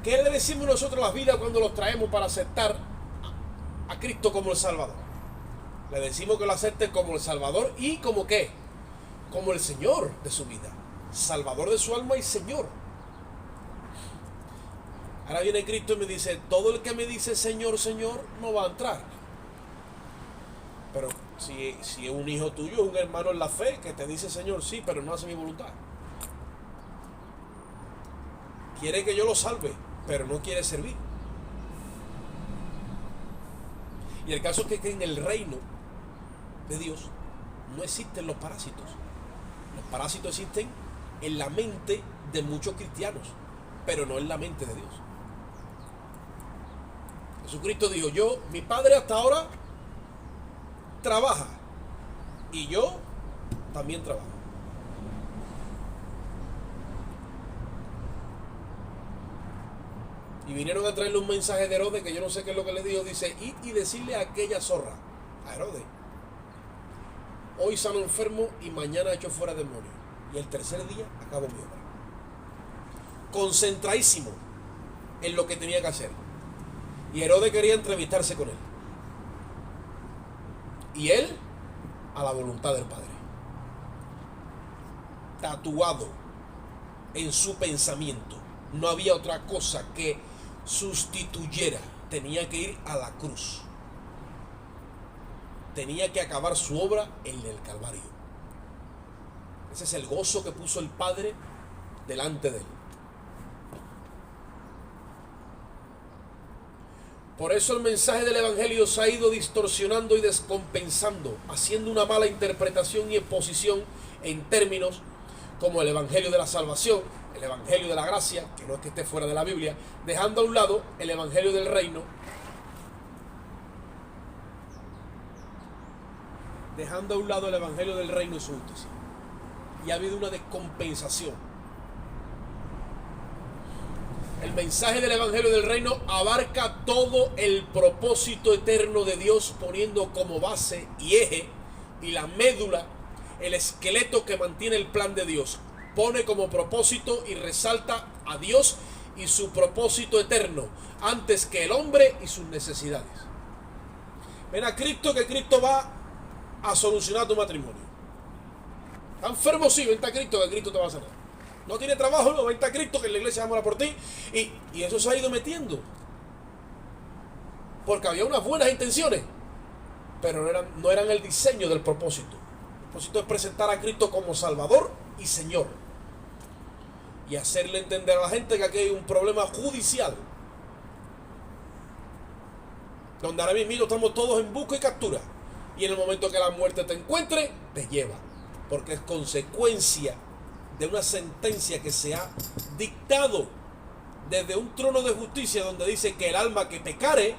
¿Qué le decimos nosotros a las vidas cuando los traemos para aceptar a Cristo como el Salvador? Le decimos que lo acepten como el Salvador y como ¿qué? Como el Señor de su vida. Salvador de su alma y Señor. Ahora viene Cristo y me dice: todo el que me dice Señor, Señor, no va a entrar. Pero si es un hijo tuyo, es un hermano en la fe que te dice, Señor, sí, pero no hace mi voluntad. Quiere que yo lo salve, pero no quiere servir. Y el caso es que en el reino de Dios no existen los parásitos. Los parásitos existen en la mente de muchos cristianos, pero no en la mente de Dios. Jesucristo dijo, mi padre hasta ahora trabaja y yo también trabajo. Y vinieron a traerle un mensaje de Herodes, que yo no sé qué es lo que le dijo. Dice, id y decirle a aquella zorra, a Herodes, hoy sano enfermo y mañana echo fuera demonios, y el tercer día acabo mi obra. Concentradísimo en lo que tenía que hacer. Y Herodes quería entrevistarse con él. Y él a la voluntad del Padre. Tatuado en su pensamiento. No había otra cosa que sustituyera. Tenía que ir a la cruz. Tenía que acabar su obra en el Calvario. Ese es el gozo que puso el Padre delante de él. Por eso el mensaje del Evangelio se ha ido distorsionando y descompensando, haciendo una mala interpretación y exposición en términos como el Evangelio de la salvación, el Evangelio de la gracia, que no es que esté fuera de la Biblia, dejando a un lado el Evangelio del reino, dejando a un lado el Evangelio del reino y su justicia. Y ha habido una descompensación. El mensaje del Evangelio del Reino abarca todo el propósito eterno de Dios, poniendo como base y eje y la médula, el esqueleto que mantiene el plan de Dios. Pone como propósito y resalta a Dios y su propósito eterno, antes que el hombre y sus necesidades. Ven a Cristo, que Cristo va a solucionar tu matrimonio. ¿Está enfermo? Sí, vente a Cristo, que Cristo te va a sanar. No tiene trabajo, no, vente a Cristo, que la iglesia va a morar por ti. Y eso se ha ido metiendo. Porque había unas buenas intenciones, pero no eran el diseño del propósito. El propósito es presentar a Cristo como Salvador y Señor. Y hacerle entender a la gente que aquí hay un problema judicial. Donde ahora mismo estamos todos en busca y captura. Y en el momento que la muerte te encuentre, te lleva. Porque es consecuencia de una sentencia que se ha dictado desde un trono de justicia, donde dice que el alma que pecare,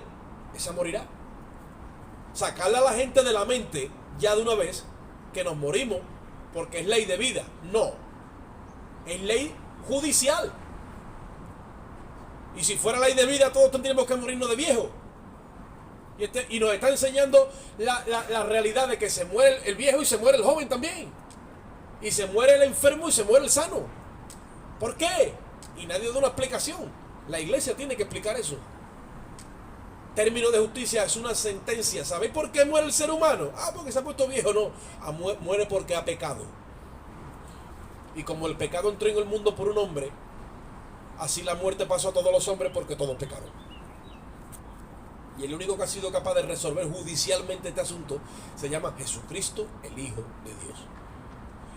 esa morirá. Sacarle a la gente de la mente ya de una vez que nos morimos porque es ley de vida. No, es ley judicial. Y si fuera ley de vida, todos tendríamos que morirnos de viejo. Y nos está enseñando la realidad de que se muere el viejo y se muere el joven también. Y se muere el enfermo y se muere el sano. ¿Por qué? Y nadie da una explicación. La iglesia tiene que explicar eso. Término de justicia es una sentencia. ¿Sabéis por qué muere el ser humano? Porque se ha puesto viejo. No, muere porque ha pecado. Y como el pecado entró en el mundo por un hombre, así la muerte pasó a todos los hombres porque todos pecaron. Y el único que ha sido capaz de resolver judicialmente este asunto se llama Jesucristo, el Hijo de Dios.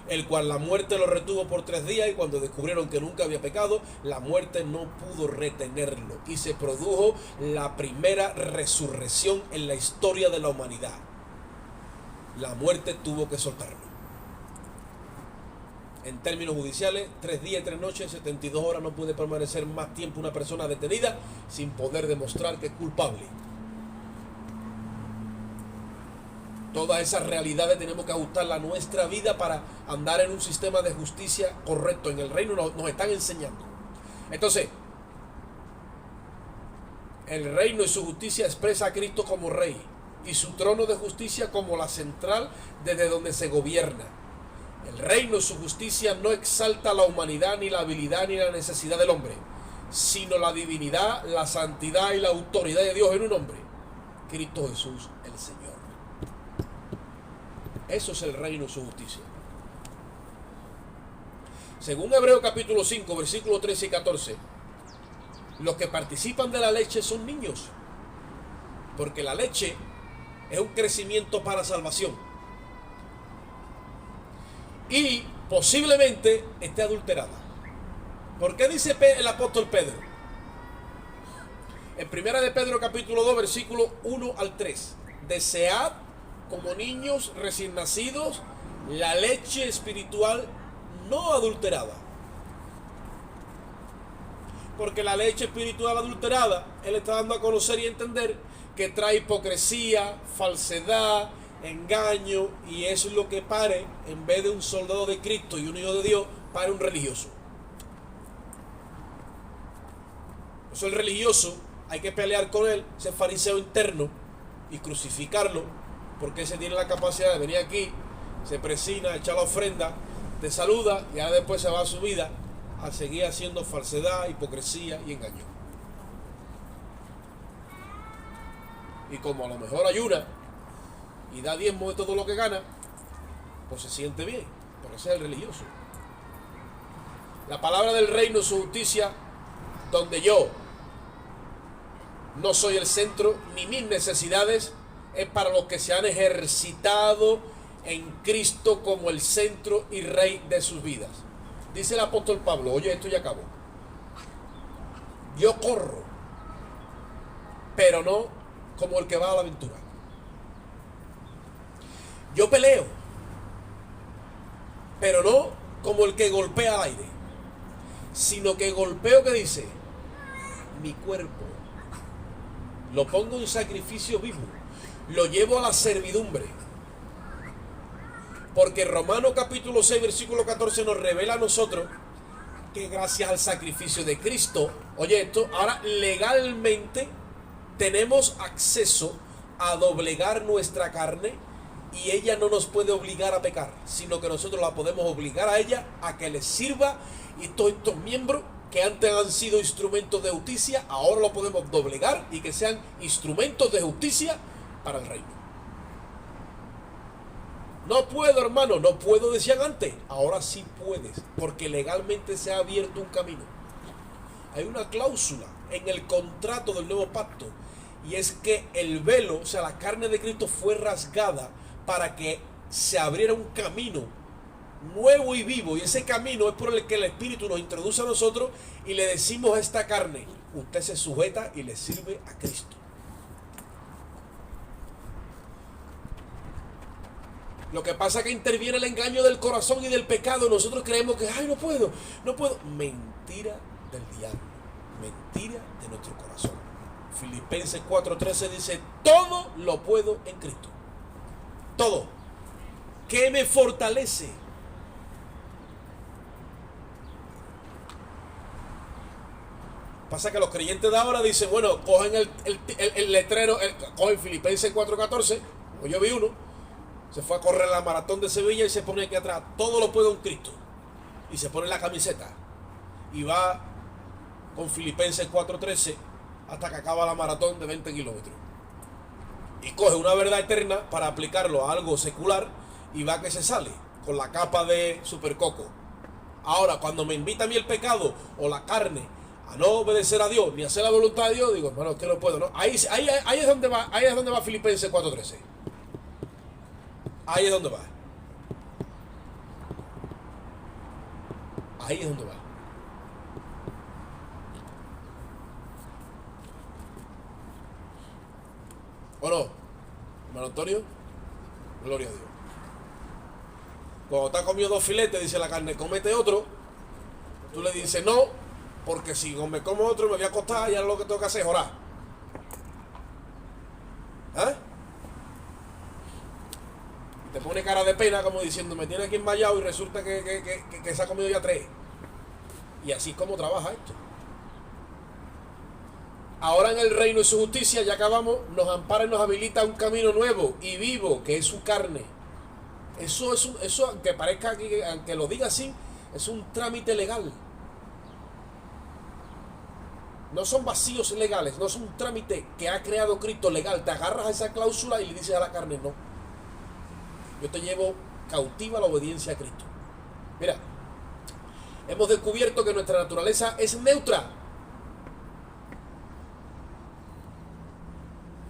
El cual la muerte lo retuvo por 3 días, y cuando descubrieron que nunca había pecado, la muerte no pudo retenerlo. Y se produjo la primera resurrección en la historia de la humanidad. La muerte tuvo que soltarlo. En términos judiciales, 3 días y 3 noches, 72 horas, no puede permanecer más tiempo una persona detenida sin poder demostrar que es culpable. Todas esas realidades tenemos que ajustarlas a nuestra vida para andar en un sistema de justicia correcto. En el reino nos están enseñando. Entonces, el reino y su justicia expresa a Cristo como rey y su trono de justicia como la central desde donde se gobierna. El reino y su justicia no exalta la humanidad, ni la habilidad, ni la necesidad del hombre, sino la divinidad, la santidad y la autoridad de Dios en un hombre, Cristo Jesús el Señor. Eso es el reino y su justicia. Según Hebreos capítulo 5, versículos 13 y 14, los que participan de la leche son niños, porque la leche es un crecimiento para salvación. Y posiblemente esté adulterada. ¿Por qué dice el apóstol Pedro? En 1 de Pedro capítulo 2 versículo 1 al 3. Desead como niños recién nacidos la leche espiritual no adulterada. Porque la leche espiritual adulterada, él está dando a conocer y entender que trae hipocresía, falsedad, engaño, y eso es lo que pare, en vez de un soldado de Cristo y un hijo de Dios, pare un religioso. Eso, el religioso, hay que pelear con él, ese fariseo interno, y crucificarlo, porque ese tiene la capacidad de venir aquí, se presina, echa la ofrenda, te saluda, y ahora después se va a su vida a seguir haciendo falsedad, hipocresía y engaño. Y como a lo mejor ayuna y da diezmo de todo lo que gana, pues se siente bien, pero ese es el religioso. La palabra del reino es su justicia, donde yo no soy el centro, ni mis necesidades es para los que se han ejercitado en Cristo como el centro y rey de sus vidas. Dice el apóstol Pablo, oye, esto ya acabó. Yo corro, pero no como el que va a la aventura. Yo peleo, pero no como el que golpea al aire, sino que golpeo, que dice, mi cuerpo lo pongo en sacrificio vivo, lo llevo a la servidumbre. Porque Romanos capítulo 6 versículo 14 nos revela a nosotros que gracias al sacrificio de Cristo, oye esto, ahora legalmente tenemos acceso a doblegar nuestra carne, y ella no nos puede obligar a pecar, sino que nosotros la podemos obligar a ella a que le sirva, y todos estos miembros que antes han sido instrumentos de justicia, ahora lo podemos doblegar y que sean instrumentos de justicia para el reino. No puedo, hermano, no puedo, decían antes. Ahora sí puedes, porque legalmente se ha abierto un camino. Hay una cláusula en el contrato del nuevo pacto, y es que el velo, o sea, la carne de Cristo fue rasgada para que se abriera un camino nuevo y vivo, y ese camino es por el que el Espíritu nos introduce a nosotros, y le decimos a esta carne, usted se sujeta y le sirve a Cristo. Lo que pasa es que interviene el engaño del corazón y del pecado. Nosotros creemos que, ay, no puedo. Mentira del diablo, mentira de nuestro corazón. Filipenses 4:13 dice, todo lo puedo en Cristo. Todo. ¿Qué me fortalece? Pasa que los creyentes de ahora dicen, bueno, cogen el letrero, cogen Filipenses 4:14, o yo vi uno, se fue a correr la maratón de Sevilla y se pone aquí atrás, todo lo puedo en Cristo, y se pone la camiseta y va con Filipenses 4:13 hasta que acaba la maratón de 20 kilómetros, y coge una verdad eterna para aplicarlo a algo secular, y va que se sale con la capa de supercoco. Ahora, cuando me invita a mí el pecado o la carne a no obedecer a Dios ni hacer la voluntad de Dios, digo, bueno, es que no puedo, ¿no? Ahí es donde va Filipenses 4:13. Ahí es donde va. Ahí es donde va. ¿O no? Hermano Antonio, gloria a Dios. Cuando te has comido 2 filetes, dice la carne, cómete otro. Tú le dices no, porque si me como otro me voy a acostar y ahora lo que tengo que hacer es orar. ¿Eh? Te pone cara de pena como diciendo, me tiene aquí enmayado, y resulta que se ha comido ya 3. Y así es como trabaja esto. Ahora en el reino y su justicia, ya acabamos, nos ampara y nos habilita un camino nuevo y vivo, que es su carne. Eso, aunque parezca, aunque lo diga así, es un trámite legal. No son vacíos legales, no es un trámite que ha creado Cristo legal. Te agarras a esa cláusula y le dices a la carne, no. Yo te llevo cautiva a la obediencia a Cristo. Mira, hemos descubierto que nuestra naturaleza es neutra.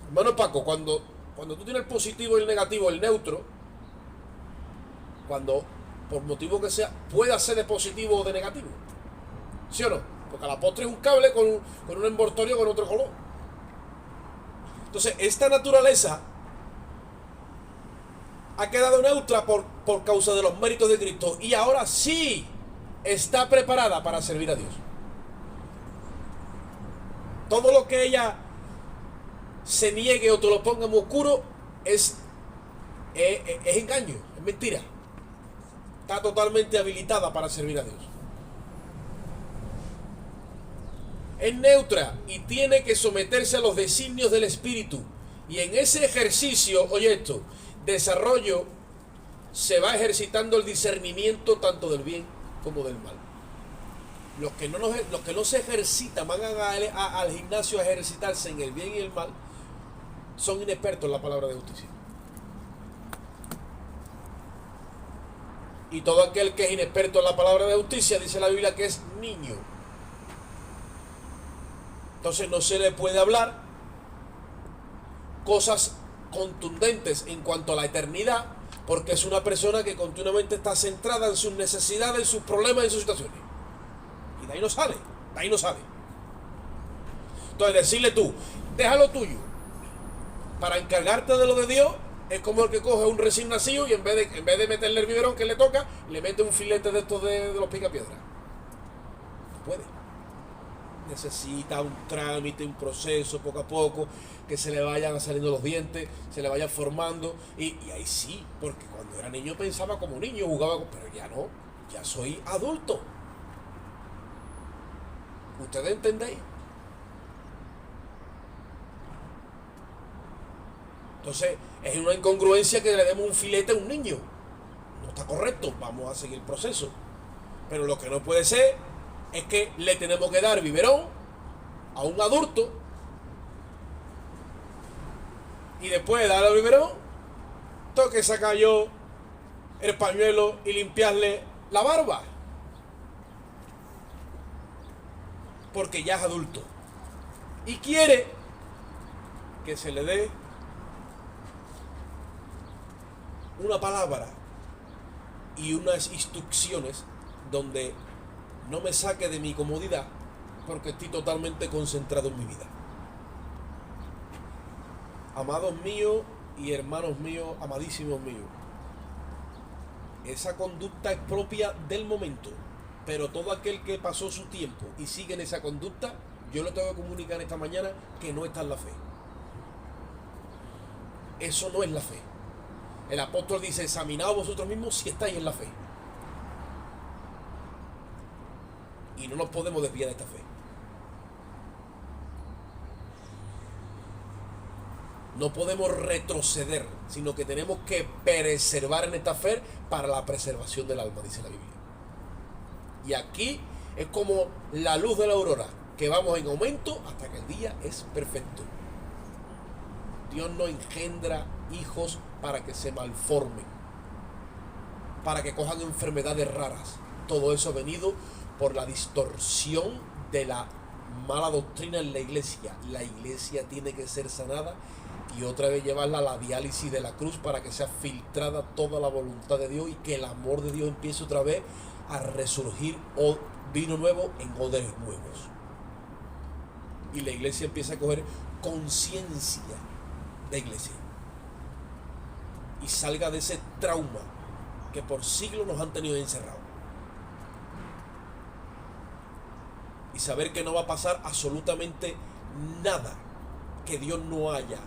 Hermano Paco, cuando cuando tú tienes el positivo y el negativo, el neutro, cuando por motivo que sea, pueda ser de positivo o de negativo. ¿Sí o no? Porque a la postre es un cable con un envoltorio con otro color. Entonces, esta naturaleza ha quedado neutra por causa de los méritos de Cristo. Y ahora sí está preparada para servir a Dios. Todo lo que ella se niegue o te lo ponga muy oscuro es engaño, es mentira. Está totalmente habilitada para servir a Dios. Es neutra y tiene que someterse a los designios del Espíritu. Y en ese ejercicio, oye esto, desarrollo, se va ejercitando el discernimiento tanto del bien como del mal. Los que no se ejercitan, van al gimnasio a ejercitarse en el bien y el mal, son inexpertos en la palabra de justicia. Y todo aquel que es inexperto en la palabra de justicia, dice la Biblia, que es niño. Entonces no se le puede hablar cosas contundentes en cuanto a la eternidad, porque es una persona que continuamente está centrada en sus necesidades, en sus problemas, en sus situaciones. Y de ahí no sale, de ahí no sale. Entonces decirle tú, déjalo tuyo, para encargarte de lo de Dios, es como el que coge un recién nacido y en vez de meterle el biberón que le toca, le mete un filete de estos de los picapiedras. No puede. Necesita un trámite, un proceso, poco a poco, que se le vayan saliendo los dientes, se le vayan formando. Y ahí sí, porque cuando era niño pensaba como niño, jugaba, pero ya no, ya soy adulto. ¿Ustedes entendéis? Entonces, es una incongruencia que le demos un filete a un niño. No está correcto, vamos a seguir el proceso. Pero lo que no puede ser es que le tenemos que dar biberón a un adulto y después de darle el biberón, tengo que sacar yo el pañuelo y limpiarle la barba. Porque ya es adulto. Y quiere que se le dé una palabra y unas instrucciones donde no me saque de mi comodidad, porque estoy totalmente concentrado en mi vida. Amados míos y hermanos míos, amadísimos míos, esa conducta es propia del momento, pero todo aquel que pasó su tiempo y sigue en esa conducta, yo le tengo que comunicar esta mañana que no está en la fe. Eso no es la fe. El apóstol dice, examinaos vosotros mismos si estáis en la fe. Y no nos podemos desviar de esta fe. No podemos retroceder, sino que tenemos que preservar en esta fe para la preservación del alma, dice la Biblia. Y aquí es como la luz de la aurora, que vamos en aumento hasta que el día es perfecto. Dios no engendra hijos para que se malformen, para que cojan enfermedades raras. Todo eso ha venido por la distorsión de la mala doctrina en la iglesia. La iglesia tiene que ser sanada y otra vez llevarla a la diálisis de la cruz para que sea filtrada toda la voluntad de Dios y que el amor de Dios empiece otra vez a resurgir vino nuevo en odres nuevos. Y la iglesia empieza a coger conciencia de iglesia y salga de ese trauma que por siglos nos han tenido encerrados. Y saber que no va a pasar absolutamente nada que Dios no haya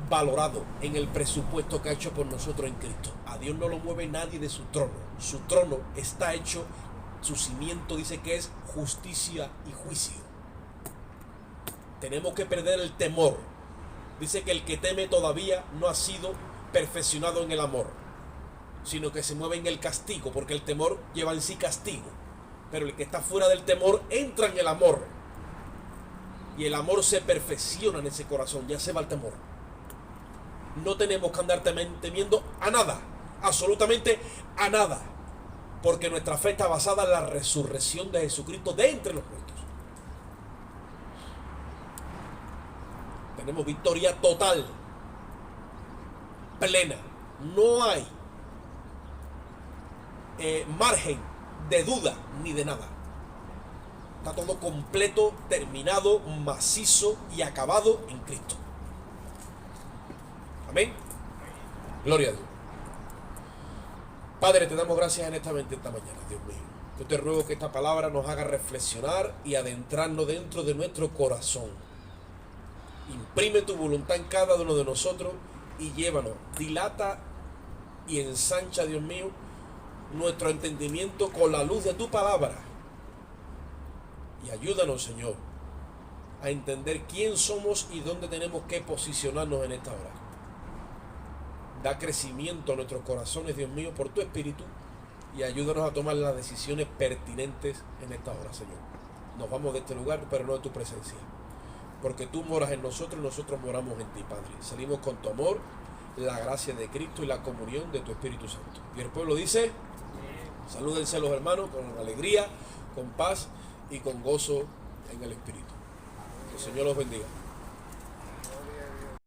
valorado en el presupuesto que ha hecho por nosotros en Cristo. A Dios no lo mueve nadie de su trono. Su trono está hecho, su cimiento dice que es justicia y juicio. Tenemos que perder el temor. Dice que el que teme todavía no ha sido perfeccionado en el amor, sino que se mueve en el castigo, porque el temor lleva en sí castigo. Pero el que está fuera del temor entra en el amor. Y el amor se perfecciona en ese corazón, ya se va el temor. No tenemos que andar temiendo a nada, absolutamente a nada, porque nuestra fe está basada en la resurrección de Jesucristo de entre los muertos. Tenemos victoria total plena. No hay margen de duda ni de nada. Está todo completo, terminado, macizo y acabado en Cristo. Amén. Gloria a Dios. Padre, te damos gracias en esta mañana, Dios mío. Yo te ruego que esta palabra nos haga reflexionar y adentrarnos dentro de nuestro corazón. Imprime tu voluntad en cada uno de nosotros y llévanos, dilata y ensancha, Dios mío, nuestro entendimiento con la luz de tu palabra. Y ayúdanos, Señor, a entender quién somos y dónde tenemos que posicionarnos en esta hora. Da crecimiento a nuestros corazones, Dios mío, por tu Espíritu, y ayúdanos a tomar las decisiones pertinentes en esta hora, Señor. Nos vamos de este lugar, pero no de tu presencia, porque tú moras en nosotros y nosotros moramos en ti, Padre. Salimos con tu amor, la gracia de Cristo y la comunión de tu Espíritu Santo. Y el pueblo dice: salúdense los hermanos con alegría, con paz y con gozo en el Espíritu. Que el Señor los bendiga.